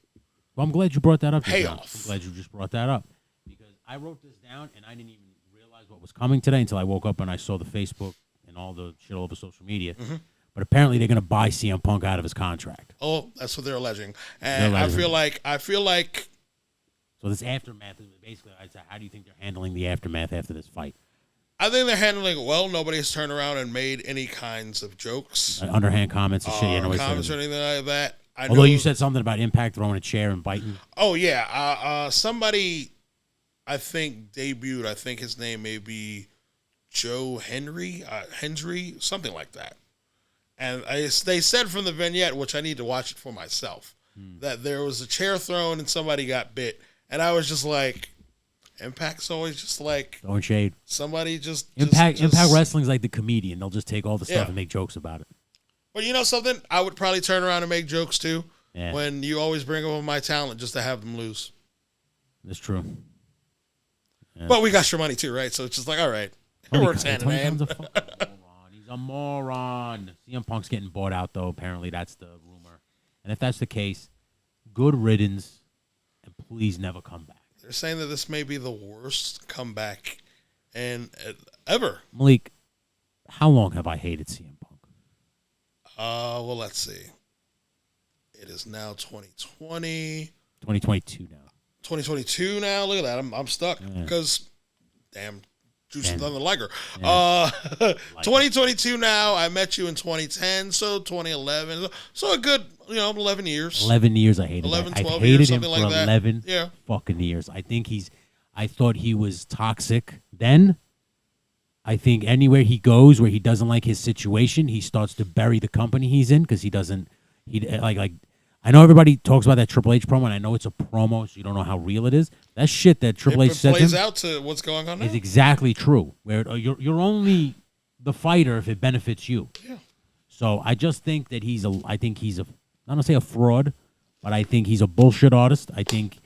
Well, I'm glad you brought that up. Payoff. I'm glad you just brought that up because I wrote this down and I didn't even realize what was coming today until I woke up and I saw the Facebook and all the shit all over social media. Mm-hmm. But apparently they're going to buy CM Punk out of his contract. Oh, that's what they're alleging. And I feel like so this aftermath is basically, I'd say, how do you think they're handling the aftermath after this fight? I think they're handling it well. Nobody has turned around and made any kinds of jokes. Underhand comments and shit. Comments or anything like that. Although you said something about Impact throwing a chair and biting. Oh, yeah. Somebody, I think, debuted. I think his name may be Joe Henry, something like that. And they said from the vignette, which I need to watch it for myself, that there was a chair thrown and somebody got bit. And I was just like, Impact's always just like throwing shade. Somebody just Impact Wrestling's like the comedian. They'll just take all the stuff and make jokes about it. But you know something? I would probably turn around and make jokes too. Yeah. When you always bring up my talent just to have them lose. That's true. Yeah. But we got your money too, right? So it's just like, all right, it works hand in hand. He's a moron. CM Punk's getting bought out though. Apparently that's the rumor. And if that's the case, good riddance, and please never come back. They're saying that this may be the worst comeback ever. Malik, how long have I hated CM Punk? Well, let's see. It is now 2020. 2022 now. 2022 now. Look at that. I'm stuck because, damn, Juice and Thunder Liger. 2022 now. I met you in 2010, so 2011. So a good, 11 years. 11 years I hated 11, that. 12 I've hated years, him something for like that. 11 fucking years. I thought he was toxic then. I think anywhere he goes where he doesn't like his situation, he starts to bury the company he's in because he doesn't. I know everybody talks about that Triple H promo, and I know it's a promo, so you don't know how real it is. That shit that Triple H said plays out to what's going on now. Is exactly true. Where you're only the fighter if it benefits you. Yeah. So I just think that I think he's I don't want to say a fraud, but I think he's a bullshit artist. I think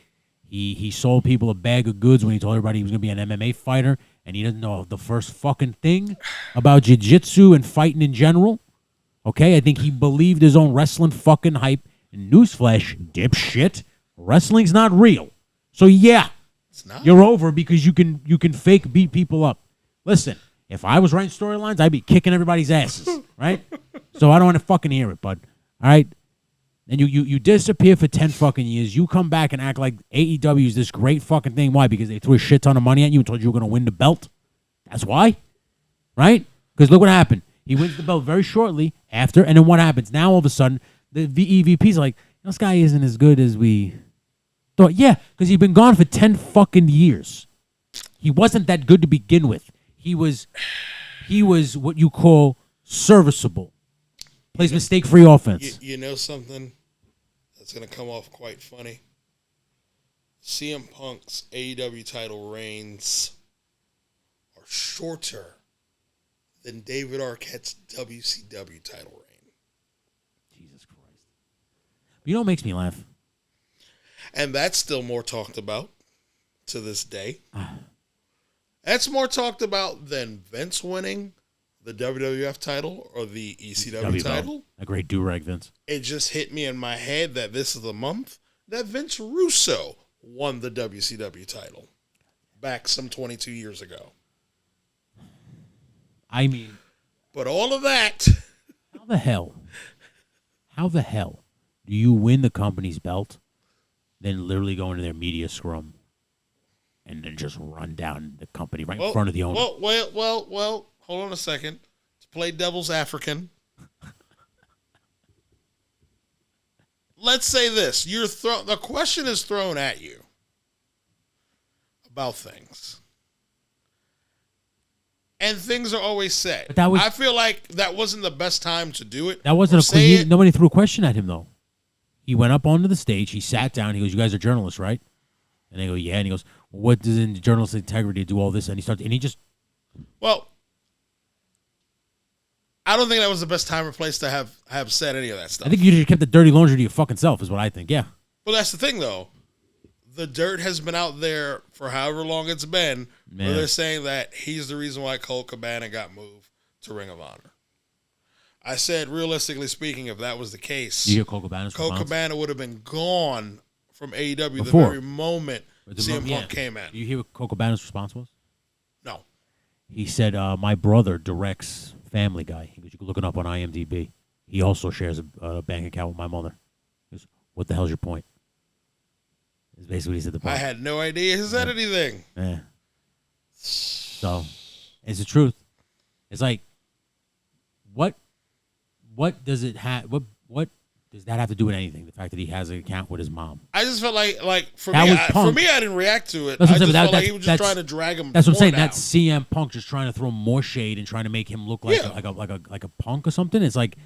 he sold people a bag of goods when he told everybody he was going to be an MMA fighter, and he doesn't know the first fucking thing about jiu-jitsu and fighting in general. Okay? I think he believed his own wrestling fucking hype. And newsflash, dipshit, wrestling's not real. So yeah, It's not. You're over because you can fake beat people up. Listen, if I was writing storylines, I'd be kicking everybody's asses, right? So I don't want to fucking hear it, bud. All right? And you disappear for 10 fucking years. You come back and act like AEW is this great fucking thing. Why? Because they threw a shit ton of money at you and told you were going to win the belt? That's why? Right? Because look what happened. He wins the belt very shortly after, and then what happens? Now all of a sudden, the EVP's like, this guy isn't as good as we thought. Yeah, because he's been gone for 10 fucking years. He wasn't that good to begin with. He was what you call serviceable. Plays mistake-free offense. You know something that's going to come off quite funny? CM Punk's AEW title reigns are shorter than David Arquette's WCW title reign. Jesus Christ. But you know what makes me laugh? And that's still more talked about to this day. That's more talked about than Vince winning the WWF title or the ECW title. A great do-rag, Vince. It just hit me in my head that this is the month that Vince Russo won the WCW title back some 22 years ago. I mean... But all of that... How the hell do you win the company's belt, then literally go into their media scrum and then just run down the company right in front of the owner? Well, hold on a second. To play devil's African. Let's say this. The question is thrown at you about things. And things are always said. But I feel like that wasn't the best time to do it. That wasn't nobody threw a question at him, though. He went up onto the stage. He sat down. He goes, "You guys are journalists, right?" And they go, "Yeah." And he goes, well, "What does in journalistic integrity do all this?" And he just... Well, I don't think that was the best time or place to have said any of that stuff. I think you just kept the dirty laundry to your fucking self is what I think, yeah. Well, that's the thing, though. The dirt has been out there for however long it's been, where they're saying that he's the reason why Colt Cabana got moved to Ring of Honor. I said, realistically speaking, if that was the case, you hear Colt Cabana's response? Colt Cabana would have been gone from AEW the very moment CM Punk came in. You hear what Colt Cabana's response was? No. He said, my brother directs Family Guy. He goes, you can look it up on IMDb. He also shares a bank account with my mother. He goes, what the hell's your point? Is basically what he said. The point. I had no idea he said anything. Yeah. So, it's the truth. It's like, what does it have? What does that have to do with anything? The fact that he has an account with his mom. I just felt like for me, I didn't react to it. That's I just felt like he was just trying to drag him. That's what I'm saying. Down. That's CM Punk just trying to throw more shade and trying to make him look like a punk or something. It's like,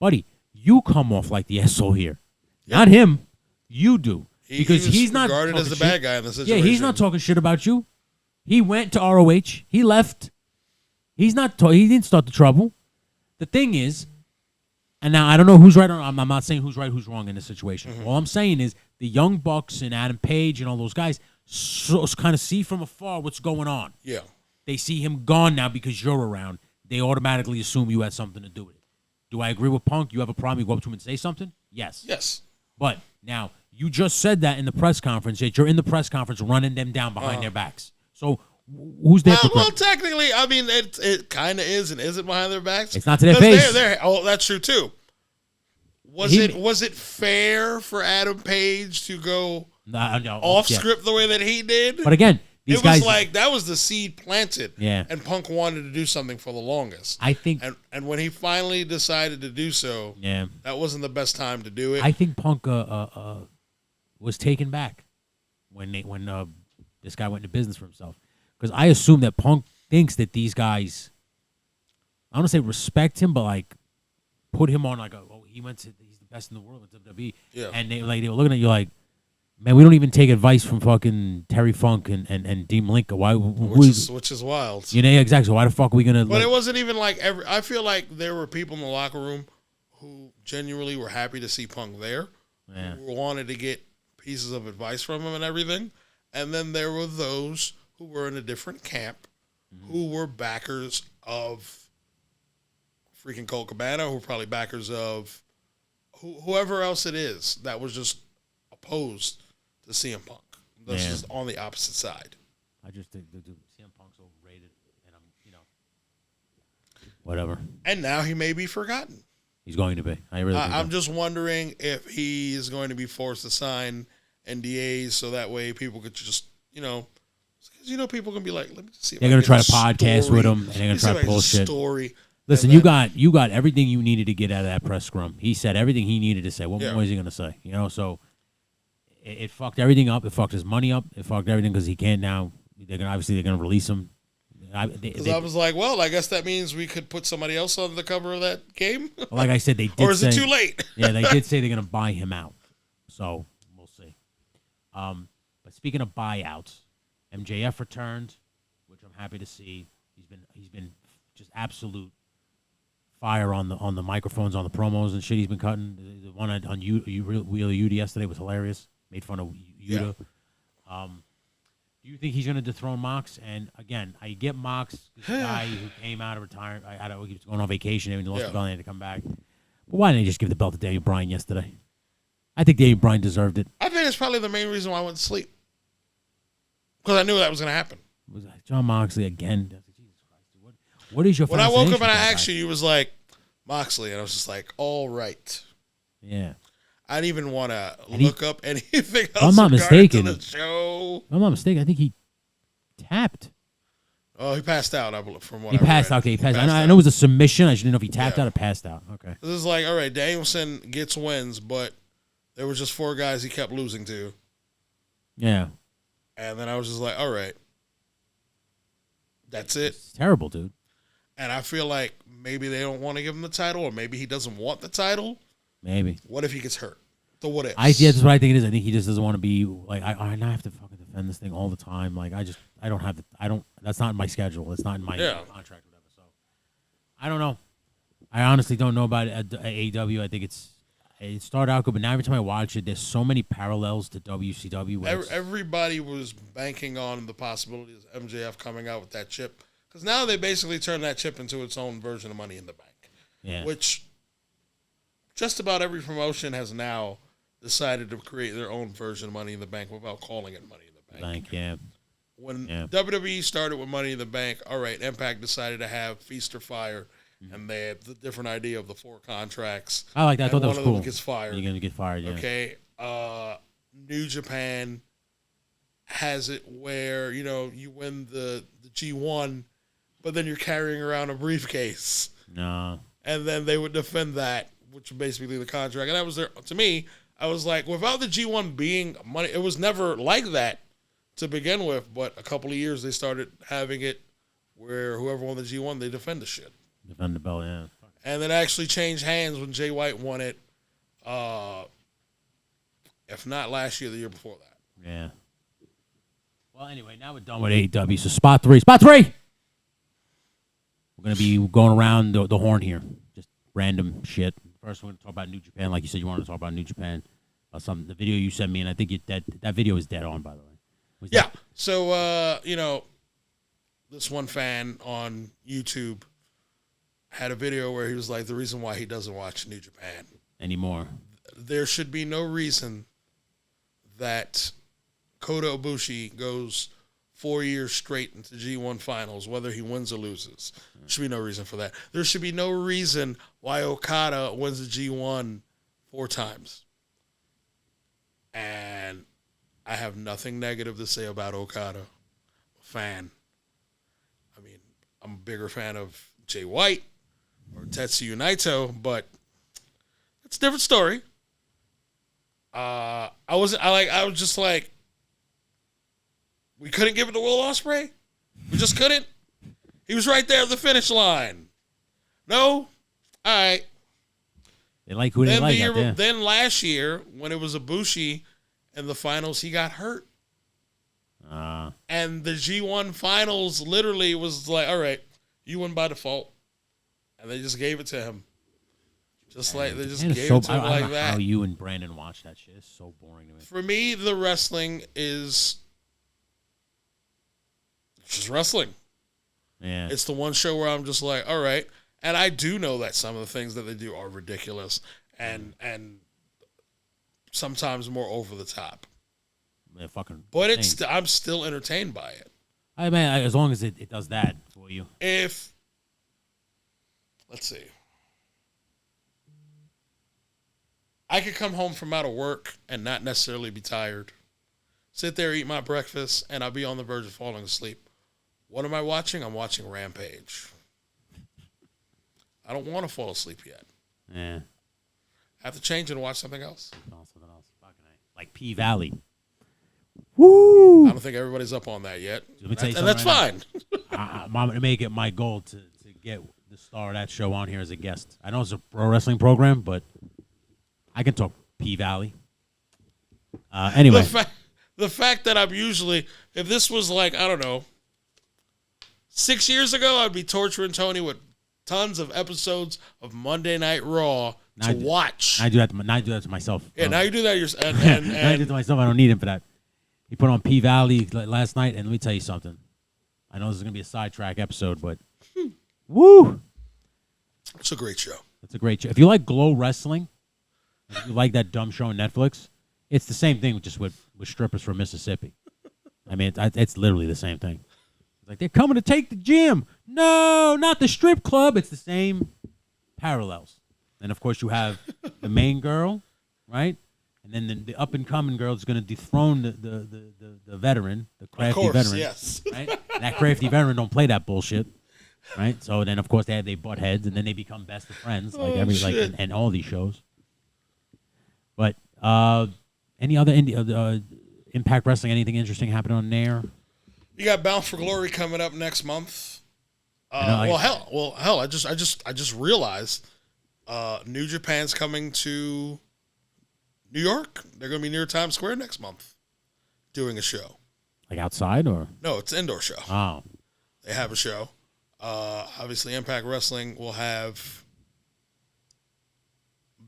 buddy, you come off like the asshole here, not him. You do. Because he's not regarded as the bad guy in the situation. Yeah, he's not talking shit about you. He went to ROH. He left. He didn't start the trouble. The thing is, and now I don't know who's right. I'm not saying who's right, who's wrong in this situation. Mm-hmm. All I'm saying is the Young Bucks and Adam Page and all those guys kind of see from afar what's going on. Yeah. They see him gone now because you're around. They automatically assume you had something to do with it. Do I agree with Punk? You have a problem, you go up to him and say something? Yes. Yes. But now, you just said that in the press conference, that you're in the press conference running them down behind their backs. So, who's there? Well, technically, I mean, it kind of is and isn't behind their backs. It's not to their face. That's true, too. Was it fair for Adam Page to go off script the way that he did? But again, these guys... was like, that was the seed planted. Yeah. And Punk wanted to do something for the longest. I think... And when he finally decided to do so, that wasn't the best time to do it. I think Punk was taken back when this guy went into business for himself. Because I assume that Punk thinks that these guys, I don't want to say respect him, but like put him on like he's the best in the world in WWE. Yeah. And they were looking at you like, man, we don't even take advice from fucking Terry Funk and Dean Malenko. Why? Which is wild. You know, exactly. So why the fuck are we gonna? But it wasn't even like I feel like there were people in the locker room who genuinely were happy to see Punk there. Yeah. Who wanted to get pieces of advice from him and everything. And then there were those who were in a different camp, who were backers of freaking Colt Cabana, who were probably backers of whoever else it is that was just opposed to CM Punk. That's just on the opposite side. I just think the CM Punk's overrated, and whatever. And now he may be forgotten. He's going to be. I really think I'm just wondering if he is going to be forced to sign NDAs so that way people could just, because people can be like, let me just see. They're going to try to podcast with him, and they're going to try to bullshit. Story. Listen, you got everything you needed to get out of that press scrum. He said everything he needed to say. What more is he going to say? So it fucked everything up. It fucked his money up. It fucked everything because he can't now. They're going to release him. Because I was like, well, I guess that means we could put somebody else on the cover of that game. Well, like I said, they did. Or is it too late? Yeah, they did say they're going to buy him out. So we'll see. But speaking of buyouts, MJF returned, which I'm happy to see. He's been just absolute fire on the microphones, on the promos and shit he's been cutting. The one on Wheeler Yuta yesterday was hilarious. Made fun of Yuta. Yeah. Do you think he's going to dethrone Mox? And again, I get Mox, this guy who came out of retirement. He was going on vacation and he lost the belt and he had to come back. But why didn't he just give the belt to Daniel Bryan yesterday? I think Daniel Bryan deserved it. I think it's probably the main reason why I went to sleep. Because I knew that was going to happen. Was John Moxley again? Jesus Christ. What is your When I woke up and I asked you was like, Moxley. And I was just like, all right. Yeah. I didn't even want to look up anything else. I'm not mistaken. To the show. I'm not mistaken. I think he tapped. Oh, he passed out. From what he passed out. Okay, he passed out. I know it was a submission. I just didn't know if he tapped out or passed out. Okay. This is like, all right, Danielson gets wins, but there were just 4 guys he kept losing to. Yeah. And then I was just like, all right, that's it. It's terrible, dude. And I feel like maybe they don't want to give him the title, or maybe he doesn't want the title. Maybe. What if he gets hurt? The what if? That's what I think it is. I think he just doesn't want to be like I have to fucking defend this thing all the time. Like I don't have that's not in my schedule. It's not in my contract or whatever. So I don't know. I honestly don't know about AEW. I think it started out good, but now every time I watch it, there's so many parallels to WCW. Everybody was banking on the possibility of MJF coming out with that chip, because now they basically turned that chip into its own version of Money in the Bank. Yeah. Which just about every promotion has now decided to create their own version of Money in the Bank without calling it Money in the Bank. When WWE started with Money in the Bank, all right, Impact decided to have Feast or Fire, and they had the different idea of the 4 contracts. I like that. I thought that was cool. One of them gets fired. You're going to get fired, yeah. Okay. New Japan has it where, you win the G1, but then you're carrying around a briefcase. No. And then they would defend that, which was basically the contract. And that was to me, I was like, without the G1 being money, it was never like that to begin with. But a couple of years, they started having it where whoever won the G1, they defend the shit. Defend the belt, yeah. And then actually changed hands when Jay White won it. If not last year, the year before that. Yeah. Well, anyway, now we're done with AEW. So spot 3. Spot 3! We're going to be going around the horn here. Just random shit. First, we're going to talk about New Japan. Like you said, you wanted to talk about New Japan. The video you sent me, and I think that video is dead on, by the way. Yeah. So, this one fan on YouTube had a video where he was like, the reason why he doesn't watch New Japan anymore. There should be no reason that Kota Ibushi goes 4 years straight into G1 finals, whether he wins or loses. There should be no reason for that. There should be no reason why Okada wins the G1 4 times. And I have nothing negative to say about Okada. I'm a fan. I mean, I'm a bigger fan of Jay White or Tetsuya Naito, but it's a different story. I was just like, we couldn't give it to Will Ospreay? We just couldn't? He was right there at the finish line. No? All right. They like who they like out there. Then last year, when it was Ibushi in the finals, he got hurt. And the G1 finals literally was like, all right, you win by default. And they just gave it to him. Just like they just gave it to him like that. How you and Brandon watch that shit is so boring to me. For me, the wrestling is just wrestling. Yeah. It's the one show where I'm just like, all right. And I do know that some of the things that they do are ridiculous and sometimes more over the top. fucking. But insane. I'm still entertained by it. I mean, as long as it does that for you. Let's see. I could come home from out of work and not necessarily be tired. Sit there, eat my breakfast, and I'll be on the verge of falling asleep. What am I watching? I'm watching Rampage. I don't want to fall asleep yet. Yeah. I have to change and watch something else. Something else. Like P Valley. Woo! I don't think everybody's up on that yet. Let me tell you And that's right fine. I'm going to make it my goal to get the star of that show on here as a guest. I know it's a pro wrestling program, but I can talk P Valley. Anyway. The fact that I'm usually, if this was like, I don't know, 6 years ago, I'd be torturing Tony with tons of episodes of Monday Night Raw to watch. I do that to myself. Yeah, now you do that yourself. And I do it to myself. I don't need him for that. He put on P Valley last night, and let me tell you something. I know this is going to be a sidetrack episode, but woo! It's a great show. It's a great show. If you like Glow Wrestling, if you like that dumb show on Netflix, it's the same thing just with strippers from Mississippi. I mean, it's literally the same thing. It's like, they're coming to take the gym. No, not the strip club. It's the same parallels. And, of course, you have the main girl, right? And then the up-and-coming girl is going to dethrone the veteran, the crafty veteran. Yes. Right? And that crafty veteran don't play that bullshit. Right? So then, of course, they butt heads, and then they become best of friends, like and all these shows. But any other Impact Wrestling? Anything interesting happening on there? You got Bound for Glory coming up next month. I just realized New Japan's coming to New York. They're going to be near Times Square next month doing a show. Like outside or? No, it's an indoor show. Oh. They have a show. Obviously, Impact Wrestling will have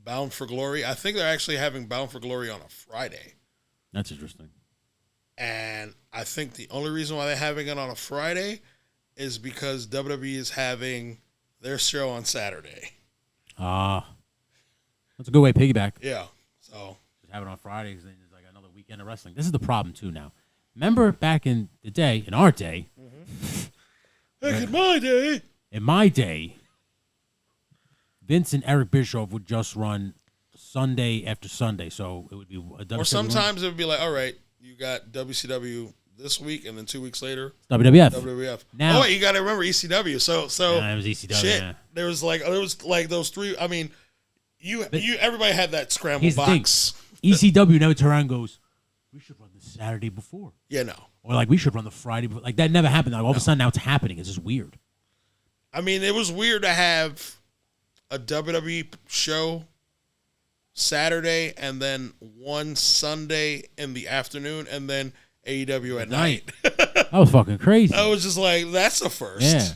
Bound for Glory. I think they're actually having Bound for Glory on a Friday. That's interesting. And I think the only reason why they're having it on a Friday is because WWE is having their show on Saturday. That's a good way to piggyback. Yeah. So just have it on Fridays, then it's like another weekend of wrestling. This is the problem too now. Remember back in the day, in our day. Back in my day, Vince and Eric Bischoff would just run Sunday after Sunday. So it would be a or sometimes it would be like, all right, you got WCW this week, and then 2 weeks later, WWF. Now, you got to remember ECW. So it was ECW. Shit, yeah. there was like those three. I mean, everybody had that scramble box. ECW never turned around and goes, we should run the Saturday before. Yeah, no. Or like we should run the Friday before. Like that never happened. Like all of a sudden now it's happening. It's just weird. I mean, it was weird to have a WWE show Saturday and then one Sunday in the afternoon and then AEW at night. That was fucking crazy. I was just like, that's a first. Yeah.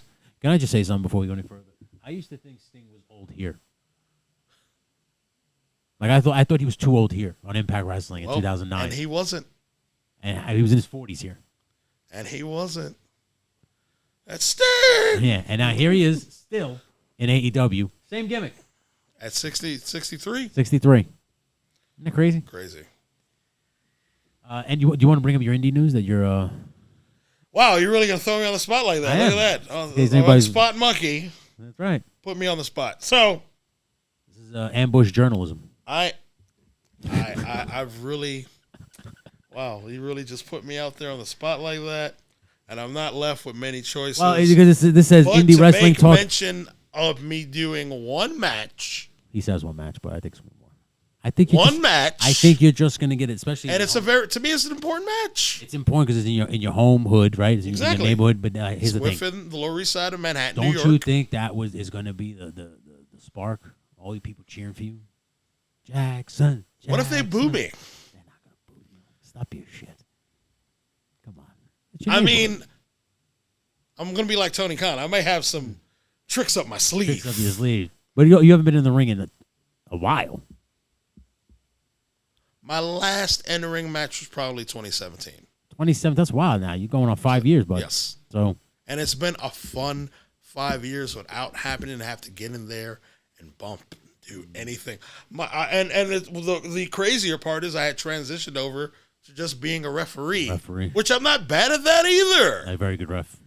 Can I just say something before we go any further? I used to think Sting was old here. Like I thought he was too old here on Impact Wrestling in 2009. And he wasn't. And he was in his 40s here. And he wasn't. That's Sting. Yeah, and now here he is still in AEW. Same gimmick. At 63? 63. Isn't that crazy? Crazy. And do you want to bring up your indie news that you're... Wow, you're really going to throw me on the spot like that. I Look am. at that. Spot monkey. That's right. Put me on the spot. So... This is ambush journalism. I've really... Wow, you really just put me out there on the spot like that, and I'm not left with many choices. Well, because this says indie wrestling talk. Mention of me doing one match. He says one match, but I think it's one more. I think match. I think you're just gonna get it, especially. And to me, it's an important match. It's important because it's in your home hood, right? It's in your neighborhood. But here's the thing: within the Lower East Side of Manhattan, Don't New York. you think that is going to be the spark? All you people cheering for you, Jackson. What if they boo me? They're not going to boo you. Stop your shit. Come on. I mean, I'm going to be like Tony Khan. I may have some tricks up my sleeve. Tricks up your sleeve. But you haven't been in the ring in a while. My last in-ring match was probably 2017. 27. That's wild now. You're going on 5 years, bud. Yes. So. And it's been a fun 5 years without having to have to get in there and bump. Do anything. The crazier part is I had transitioned over to just being a referee. Which I'm not bad at that either. A very good ref.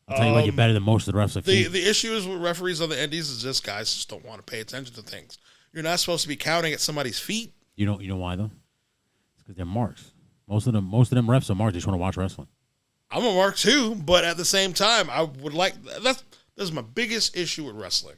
I'll tell you what, you're better than most of the refs I've seen. The issue is with referees on the Indies is just guys just don't want to pay attention to things. You're not supposed to be counting at somebody's feet. You know why though? It's because they're marks. Most of them refs are marks. They just want to watch wrestling. I'm a mark too, but at the same time, I would like that's my biggest issue with wrestling.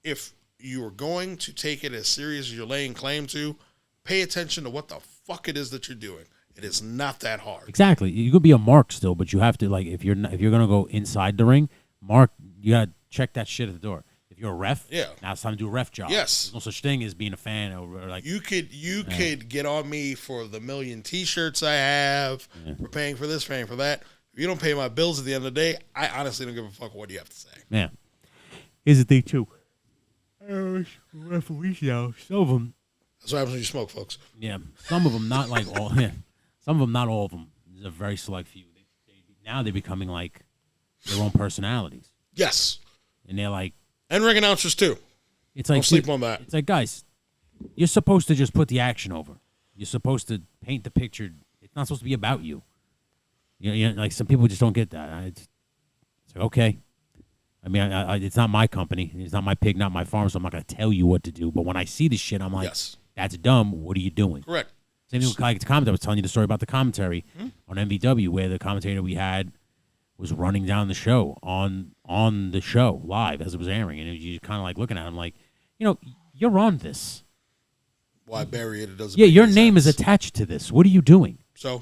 If you are going to take it as serious as you're laying claim to, pay attention to what the fuck it is that you're doing. It is not that hard. Exactly. You could be a mark still, but you have to, like, if you're gonna go inside the ring, mark, you gotta check that shit at the door. If you're a ref, now it's time to do a ref job. Yes. There's no such thing as being a fan or like. You could get on me for the million T-shirts I have, for paying for this, paying for that. If you don't pay my bills at the end of the day, I honestly don't give a fuck what you have to say. Yeah. Here's the thing too. Referees now, some of them. That's what happens when you smoke, folks. Yeah, some of them, not like all. Yeah, some of them, not all of them. There's a very select few. Now they're becoming like their own personalities. Yes, and they're like, and ring announcers too. It's like don't sleep on that. It's like, guys, you're supposed to just put the action over. You're supposed to paint the picture. It's not supposed to be about you. You know, like some people just don't get that. It's like, okay. I mean, it's not my company. It's not my pig, not my farm, so I'm not going to tell you what to do. But when I see this shit, I'm like, that's dumb. What are you doing? Correct. Same thing with like the commentary. I was telling you the story about the commentary on MVW, where the commentator we had was running down the show on the show live as it was airing. And you kind of like looking at him like, you know, you're on this. Why bury it? It doesn't. Yeah, your name is attached to this. What are you doing? So,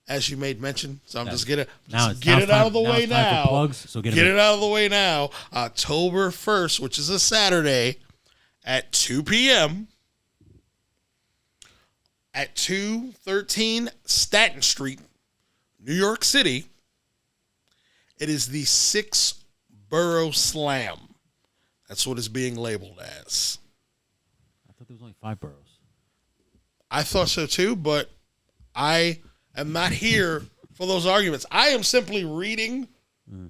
as you made mention, so I'm just get it out of the way now. Plugs, so get it out of the way now. October 1st, which is a Saturday, at 2 p.m. at 213 Staten Street, New York City. It is the 6 Borough Slam. That's what it's being labeled as. I thought there was only 5 boroughs. I thought so too, but I am not here for those arguments. I am simply reading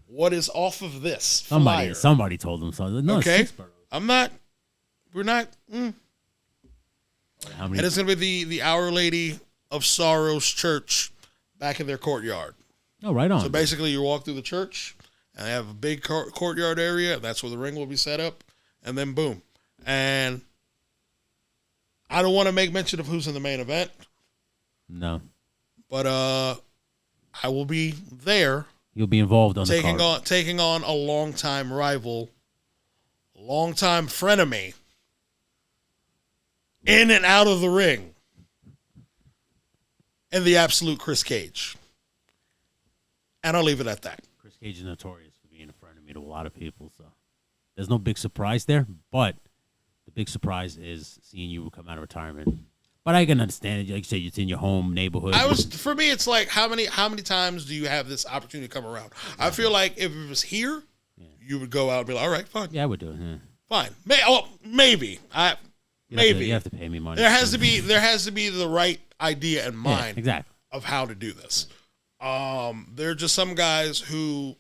what is off of this flyer. Somebody told them something. No, okay, 6 boroughs. We're not. And it's going to be the Our Lady of Sorrows Church back in their courtyard. Oh, right on. So basically, you walk through the church, and they have a big courtyard area, and that's where the ring will be set up, and then boom. And I don't want to make mention of who's in the main event. No. But I will be there. You'll be involved on the card. Taking on a longtime rival, longtime frenemy, in and out of the ring, and the absolute Chris Cage. And I'll leave it at that. Chris Cage is notorious for being a frenemy to a lot of people, so there's no big surprise there. But the big surprise is seeing you come out of retirement. But I can understand it. Like you said, it's in your home neighborhood. For me, it's like how many times do you have this opportunity to come around? I feel like if it was here, you would go out and be like, all right, fine. Yeah, I would do it. Yeah. Fine. Maybe. Maybe you have to pay me money. There has to be the right idea in mind exactly. of how to do this. There are just some guys who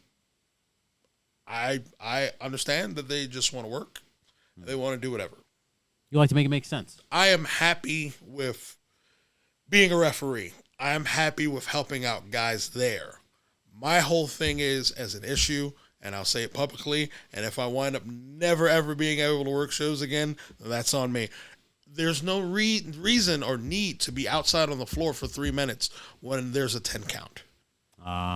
I understand that they just want to work. They want to do whatever. You like to make it make sense. I am happy with being a referee. I am happy with helping out guys there. My whole thing is, as an issue, and I'll say it publicly, and if I wind up never, ever being able to work shows again, that's on me. There's no reason or need to be outside on the floor for 3 minutes when there's a 10 count.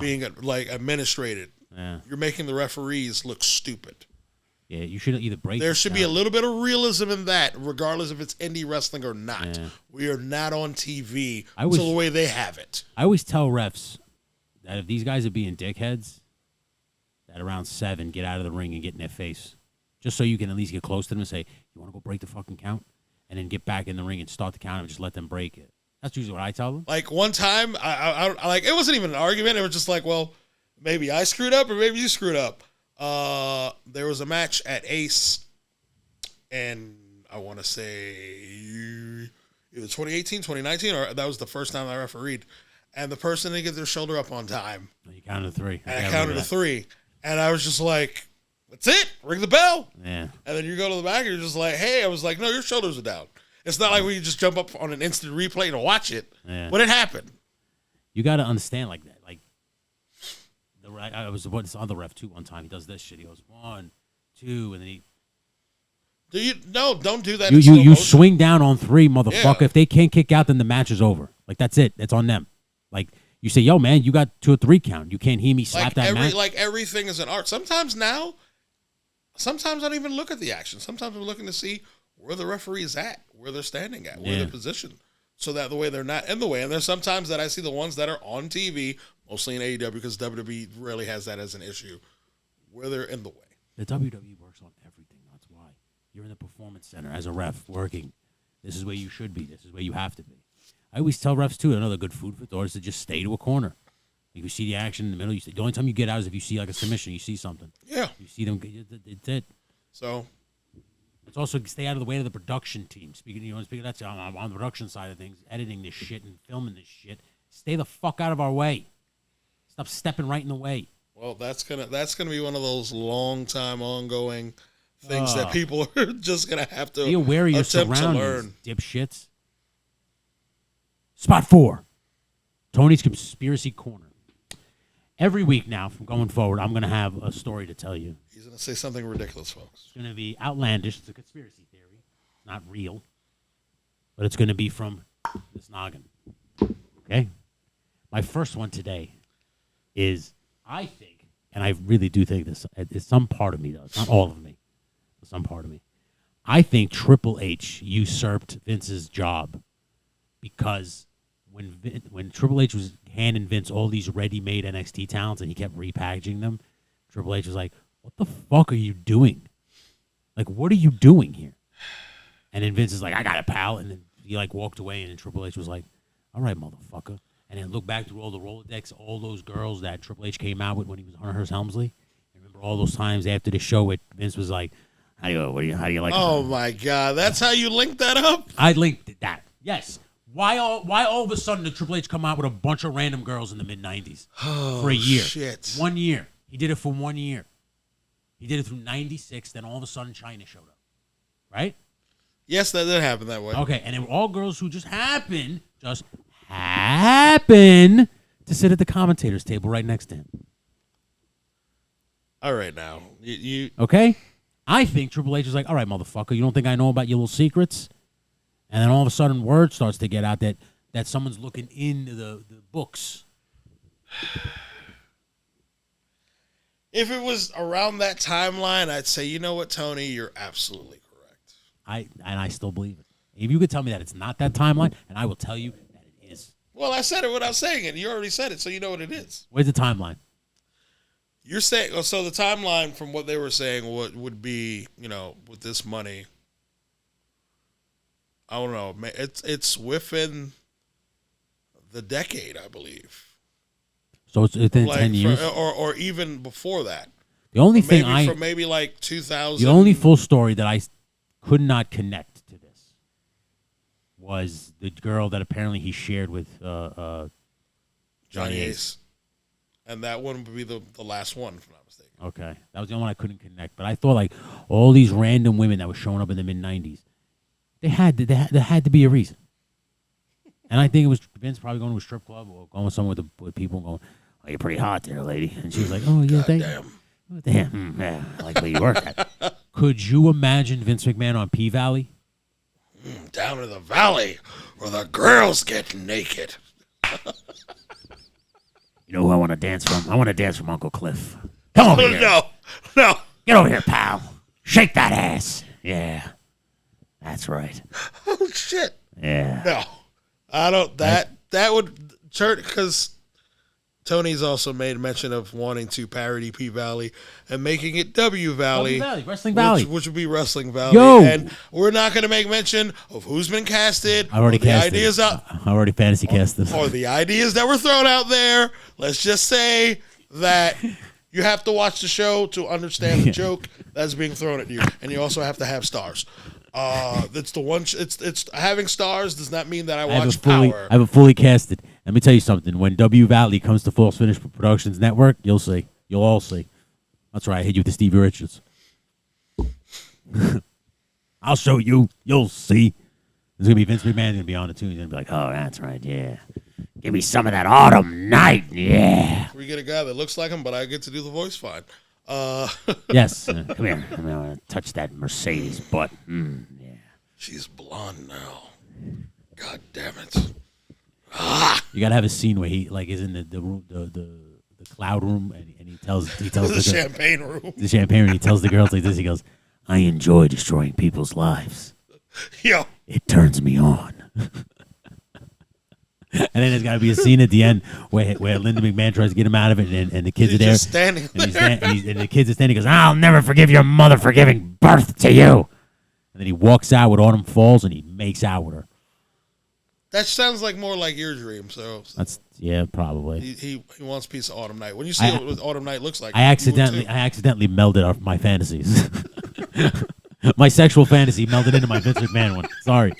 Being administrated. Yeah. You're making the referees look stupid. Yeah, you should either break. There should be a little bit of realism in that, regardless if it's indie wrestling or not. Yeah. We are not on TV the way they have it. I always tell refs that if these guys are being dickheads, that around 7, get out of the ring and get in their face. Just so you can at least get close to them and say, you want to go break the fucking count? And then get back in the ring and start the count and just let them break it. That's usually what I tell them. Like one time, I like it wasn't even an argument. It was just like, well, maybe I screwed up or maybe you screwed up. There was a match at Ace, and I want to say either 2018, 2019, or that was the first time I refereed. And the person didn't get their shoulder up on time. You counted to 3. And I counted to 3. And I was just like, that's it. Ring the bell. Yeah. And then you go to the back and you're just like, hey, I was like, no, your shoulders are down. It's not like we just jump up on an instant replay to watch it. Yeah. But it happened. You got to understand like that. Like, I was this other ref, too, one time. He does this shit. He goes, 1, 2, and then he... Don't do that. You swing down on 3, motherfucker. Yeah. If they can't kick out, then the match is over. Like, that's it. That's on them. Like, you say, yo, man, you got 2 or 3 count. You can't hear me slap that match. Like, everything is an art. Sometimes I don't even look at the action. Sometimes I'm looking to see where the referee is at, where they're standing at, where they're positioned, so that the way they're not in the way. And there's sometimes that I see the ones that are on TV, mostly in AEW, because WWE rarely has that as an issue, where they're in the way. The WWE works on everything. That's why. You're in the performance center as a ref working. This is where you should be. This is where you have to be. I always tell refs, too, another good food for thought is to just stay to a corner. If you see the action in the middle, the only time you get out is if you see like a submission, you see something. Yeah. You see them, it's it. So. It's also stay out of the way of the production team. Speaking of that, on the production side of things, editing this shit and filming this shit, stay the fuck out of our way. Stop stepping right in the way. Well, that's gonna be one of those long time ongoing things that people are just gonna have to be aware of your surroundings, dipshits. Spot 4, Tony's Conspiracy Corner. Every week now, from going forward, I'm gonna have a story to tell you. He's gonna say something ridiculous, folks. It's gonna be outlandish. It's a conspiracy theory, not real, but it's gonna be from this noggin. Okay, my first one today is, I think, and I really do think this, it's some part of me does, not all of me, but some part of me. I think Triple H usurped Vince's job because when Triple H was handing Vince all these ready-made NXT talents and he kept repackaging them, Triple H was like, what the fuck are you doing? Like, what are you doing here? And then Vince is like, I got it, pal. And then he like walked away, and then Triple H was like, all right, motherfucker. And then look back through all the Rolodex, all those girls that Triple H came out with when he was Hunter Helmsley. And remember all those times after the show, Vince was like, how do you like? Oh my God, that's how you linked that up? I linked that. Yes. Why all of a sudden did Triple H come out with a bunch of random girls in the mid-90s for a year? Shit. 1 year. He did it for 1 year. He did it through 96, then all of a sudden China showed up. Right? Yes, that did happen that way. Okay, and they were all girls who just happened to sit at the commentator's table right next to him. All right, now. You Okay? I think Triple H is like, all right, motherfucker, you don't think I know about your little secrets? And then all of a sudden word starts to get out that someone's looking into the books. If it was around that timeline, I'd say, you know what, Tony, you're absolutely correct. I still believe it. If you could tell me that it's not that timeline, and I will tell you that it is. Well, I said it without saying it. You already said it, so you know what it is. Where's the timeline? You're saying, so the timeline from what they were saying would be, with this money, I don't know. It's within the decade, I believe. So it's within 10 years? Or even before that. The only thing from maybe like 2000. The only full story that I could not connect to this was the girl that apparently he shared with Johnny Ace. And that one would be the last one, if I'm not mistaken. Okay. That was the only one I couldn't connect. But I thought like all these random women that were showing up in the mid-90s, there had to be a reason. And I think it was Vince probably going to a strip club or going somewhere with people going, oh, you're pretty hot there, lady. And she was like, oh, yeah, thank you. Damn. Yeah, I like where you work at. Could you imagine Vince McMahon on P-Valley? Down in the valley where the girls get naked. You know who I want to dance from? I want to dance from Uncle Cliff. Come over here. No. Get over here, pal. Shake that ass. Yeah. That's right. Oh, shit. Yeah. No. I don't, that would, because Tony's also made mention of wanting to parody P-Valley and making it W-Valley. Wrestling Valley. Which would be Wrestling Valley. Yo. And we're not going to make mention of who's been casted. I already casted. Ideas out. I already fantasy casted. Or the ideas that were thrown out there. Let's just say that you have to watch the show to understand the joke that's being thrown at you. And you also have to have stars. It's the one. It's having stars does not mean that I watch Power. I have it fully casted. Let me tell you something. When W Valley comes to False Finish Productions Network, you'll see. You'll all see. That's right. I hit you with the Stevie Richards. I'll show you. You'll see. There's gonna be Vince McMahon gonna be on it too. He's gonna be like, "Oh, that's right, yeah. Give me some of that autumn night, yeah." We get a guy that looks like him, but I get to do the voice fine. Yes, come here. I'm gonna touch that Mercedes butt. Yeah. She's blonde now. God damn it. You gotta have a scene where he like is in the room, the cloud room, and he tells the champagne room. The champagne room. He tells the girls like this. He goes, "I enjoy destroying people's lives. Yo, it turns me on." And then there's got to be a scene at the end where Linda McMahon tries to get him out of it, and the kids are there. Just standing there. And the kids are standing. He goes, "I'll never forgive your mother for giving birth to you." And then he walks out with Autumn Falls, and he makes out with her. That sounds like more like your dream. So that's probably. He wants a piece of Autumn Night. When you see what Autumn Night looks like, I accidentally melded my fantasies. My sexual fantasy melded into my Vince McMahon one. Sorry.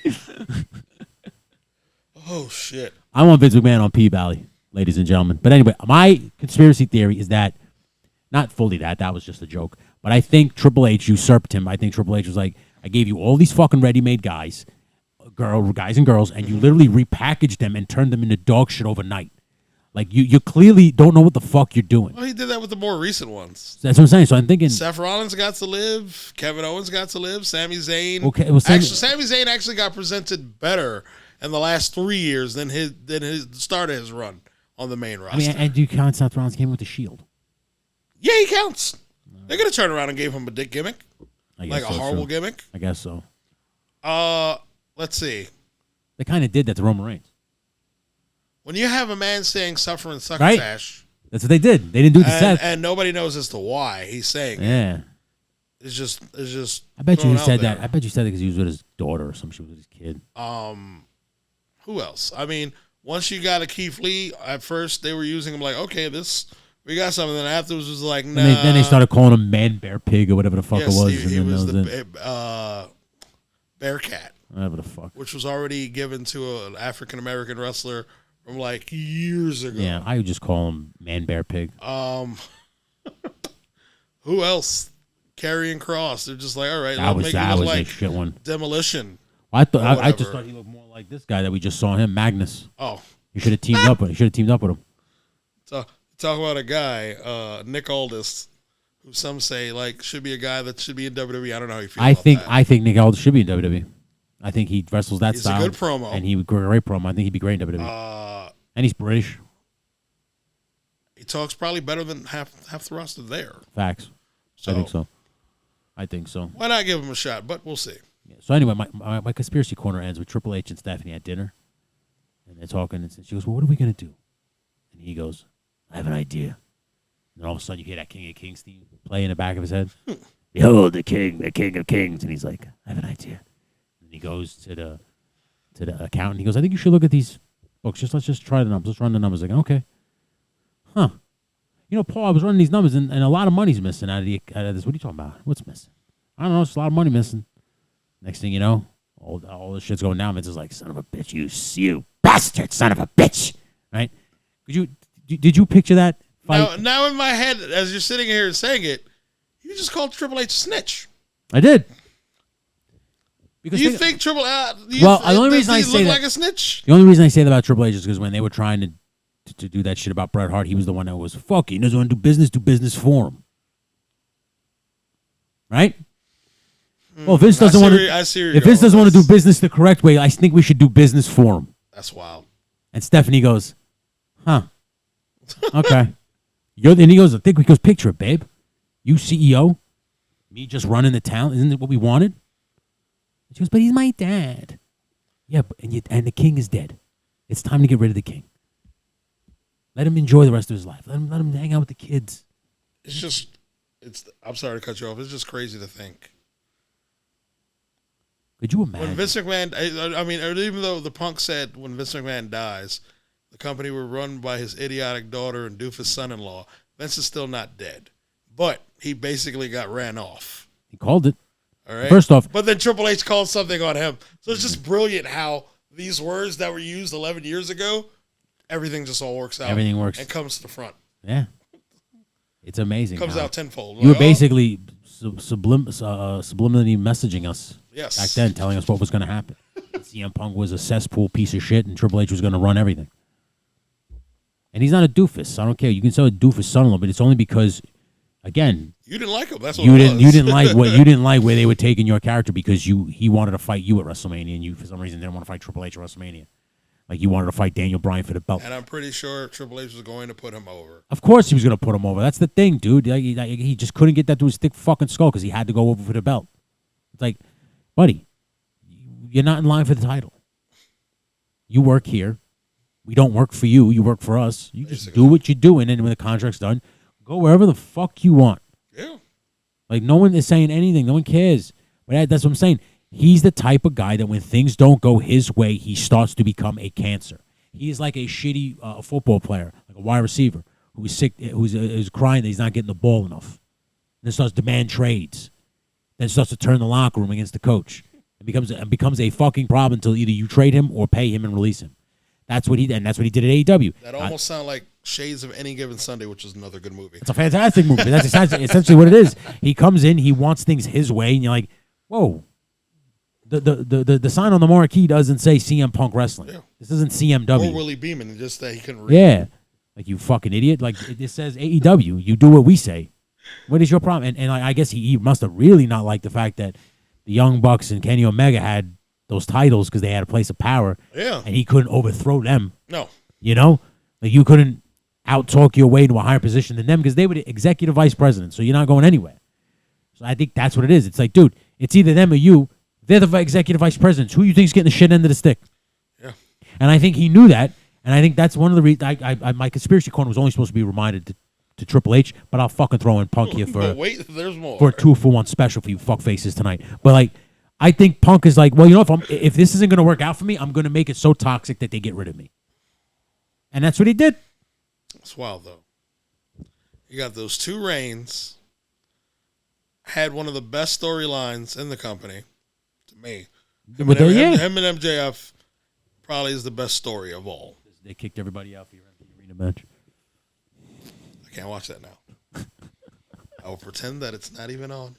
Oh shit! I want Vince McMahon on P-Valley, ladies and gentlemen. But anyway, my conspiracy theory is that, not fully that was just a joke, but I think Triple H usurped him. I think Triple H was like, I gave you all these fucking ready-made guys and girls, and you literally repackaged them and turned them into dog shit overnight. Like, you clearly don't know what the fuck you're doing. Well, he did that with the more recent ones. That's what I'm saying. So I'm thinking Seth Rollins got to live. Kevin Owens got to live. Sami Zayn. Okay, well, Sami Zayn actually got presented better in the last 3 years than his start of his run on the main roster. I mean, and do you count Seth Rollins came with the Shield? Yeah, he counts. They're gonna turn around and gave him a dick gimmick, like a horrible gimmick. I guess so. Let's see. They kind of did that to Roman Reigns. When you have a man saying "suffering succotash," right? That's what they did. They didn't do the Seth, and nobody knows as to why he's saying. Yeah. It. It's just. I bet you he said that. I bet you said that because he was with his daughter or some shit with his kid. Who else? I mean, once you got a Keith Lee, at first they were using him like, okay, we got something. Then afterwards it was like, nah. And then they started calling him Man Bear Pig or whatever the fuck it was. He was the Bearcat. Whatever the fuck. Which was already given to an African American wrestler from like years ago. Yeah, I would just call him Man Bear Pig. Who else? Karrion Kross. They're just like, all right, that was like a shit one. Demolition. I just thought he looked more like this guy that we just saw him, Magnus. Oh, he should have teamed up with. him. So talk about a guy, Nick Aldis, who some say like should be a guy that should be in WWE. I don't know how you feel. I think Nick Aldis should be in WWE. I think he wrestles that style. He's a good promo, and he would great promo. I think he'd be great in WWE. And he's British. He talks probably better than half the roster there. Facts. I think so. Why not give him a shot? But we'll see. Yeah. So anyway, my conspiracy corner ends with Triple H and Stephanie at dinner, and they're talking, and she goes, "Well, what are we gonna do?" And he goes, "I have an idea." And all of a sudden, you hear that King of Kings theme play in the back of his head. Behold the King of Kings, and he's like, "I have an idea." And he goes to the accountant. He goes, "I think you should look at these books. Let's just try the numbers. Let's run the numbers." Like, okay, huh? You know, Paul, I was running these numbers, and a lot of money's missing out of this. What are you talking about? What's missing? I don't know. It's a lot of money missing. Next thing you know, all this shit's going down. Vince is like, "Son of a bitch, you bastard, son of a bitch!" Right? Did you picture that fight? Now in my head, as you're sitting here saying it, you just called Triple H a snitch. I did. Because you think Triple H? The only reason I say that, like a snitch. The only reason I say that about Triple H is because when they were trying to do that shit about Bret Hart, he was the one that was fuck. He doesn't want to do business for him. Right? Well, Vince doesn't want to. If Vince doesn't want to do business the correct way, I think we should do business for him. That's wild. And Stephanie goes, "Huh? Okay." And he goes, "Picture it, babe. You CEO, me just running the town. Isn't it what we wanted?" And she goes, "But he's my dad." Yeah, and the king is dead. It's time to get rid of the king. Let him enjoy the rest of his life. Let him hang out with the kids. I'm sorry to cut you off. It's just crazy to think. Could you imagine? When Vince McMahon, I mean, even though the Punk said when Vince McMahon dies, the company will run by his idiotic daughter and doofus son-in-law, Vince is still not dead. But he basically got ran off. He called it. All right. First off. But then Triple H called something on him. So it's just brilliant how these words that were used 11 years ago, everything just all works out. Everything works. And comes to the front. Yeah. It's amazing. Comes out tenfold. You were basically subliminally messaging us back then, telling us what was going to happen. CM Punk was a cesspool piece of shit and Triple H was going to run everything. And he's not a doofus. I don't care. You can say a doofus son-in-law, but it's only because, again, you didn't like him. That's what you it didn't. was. You didn't like what you didn't like where they were taking your character because he wanted to fight you at WrestleMania and you for some reason didn't want to fight Triple H at WrestleMania. Like you wanted to fight Daniel Bryan for the belt. And I'm pretty sure Triple H was going to put him over. Of course he was going to put him over. That's the thing, dude. He just couldn't get that to his thick fucking skull because he had to go over for the belt. It's like, buddy, you're not in line for the title. You work here. We don't work for you. You work for us. You just do what you do, and then when the contract's done, go wherever the fuck you want. Yeah. Like, no one is saying anything. No one cares. But that's what I'm saying. He's the type of guy that when things don't go his way, he starts to become a cancer. He is like a shitty football player, like a wide receiver who's sick, who's crying that he's not getting the ball enough. Then starts to demand trades. Then starts to turn the locker room against the coach. It becomes a fucking problem until either you trade him or pay him and release him. That's what he did at AEW. That almost sounds like Shades of Any Given Sunday, which is another good movie. It's a fantastic movie. That's essentially what it is. He comes in, he wants things his way, and you're like, whoa. The sign on the marquee doesn't say CM Punk Wrestling. Yeah. This isn't CMW. Or Willie Beeman, just that he couldn't read. Yeah. Like, you fucking idiot. Like, it says AEW. You do what we say. What is your problem? And I guess he must have really not liked the fact that the Young Bucks and Kenny Omega had those titles because they had a place of power. Yeah. And he couldn't overthrow them. No. You know? Like, you couldn't out-talk your way to a higher position than them because they were the executive vice president, so you're not going anywhere. So I think that's what it is. It's like, dude, it's either them or you. They're the executive vice presidents. Who you think's getting the shit end of the stick? Yeah. And I think he knew that, and I think that's one of the reasons. My conspiracy corner was only supposed to be reminded to Triple H, but I'll fucking throw in Punk here for wait, there's more. For a 2-for-1 special for you fuckfaces tonight. But like, I think Punk is like, well, you know, if this isn't going to work out for me, I'm going to make it so toxic that they get rid of me. And that's what he did. It's wild, though. You got those two reigns. Had one of the best storylines in the company, to me. Him and MJF probably is the best story of all. They kicked everybody out for your arena match. I can't watch that now. I will pretend that it's not even on.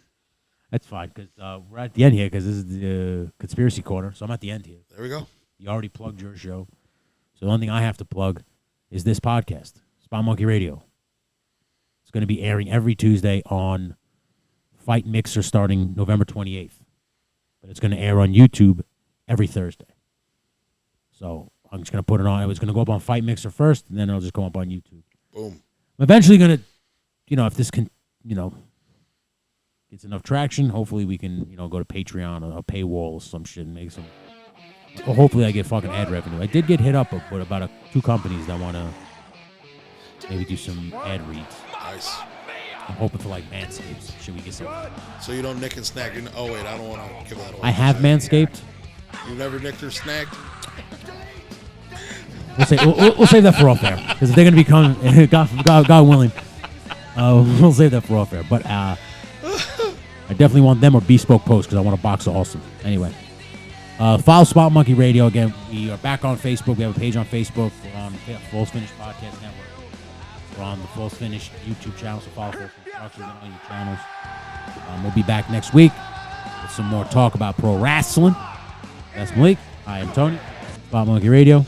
That's fine, because we're at the end here, because this is the Conspiracy Corner, so I'm at the end here. There we go. You already plugged your show. So the only thing I have to plug is this podcast, Spot Monkey Radio. It's going to be airing every Tuesday on Fight Mixer starting November 28th. But it's going to air on YouTube every Thursday. So I'm just going to put it on. It was going to go up on Fight Mixer first, and then it'll just go up on YouTube. Boom. I'm eventually going to, if this can, gets enough traction, hopefully we can, go to Patreon or a paywall or some shit and make some. Well, hopefully I get fucking ad revenue. I did get hit up with about 2 companies that want to maybe do some ad reads. Nice. I'm hoping for like Manscaped. Should we get some? So you don't nick and snag. Oh wait, I don't want to give that away. I have Manscaped. You never nicked or snagged? We'll save that for off air because if they're gonna become God willing, we'll save that for off air. But I definitely want them or Bespoke Post because I want a box of awesome. Anyway, follow Spot Monkey Radio again. We are back on Facebook. We have a page on Facebook. We're on Full's Finish Podcast Network. We're on the Full's Finish YouTube channel, so follow Full's Finish on all your channels. We'll be back next week with some more talk about pro wrestling. That's Malik. I am Tony. Spot Monkey Radio.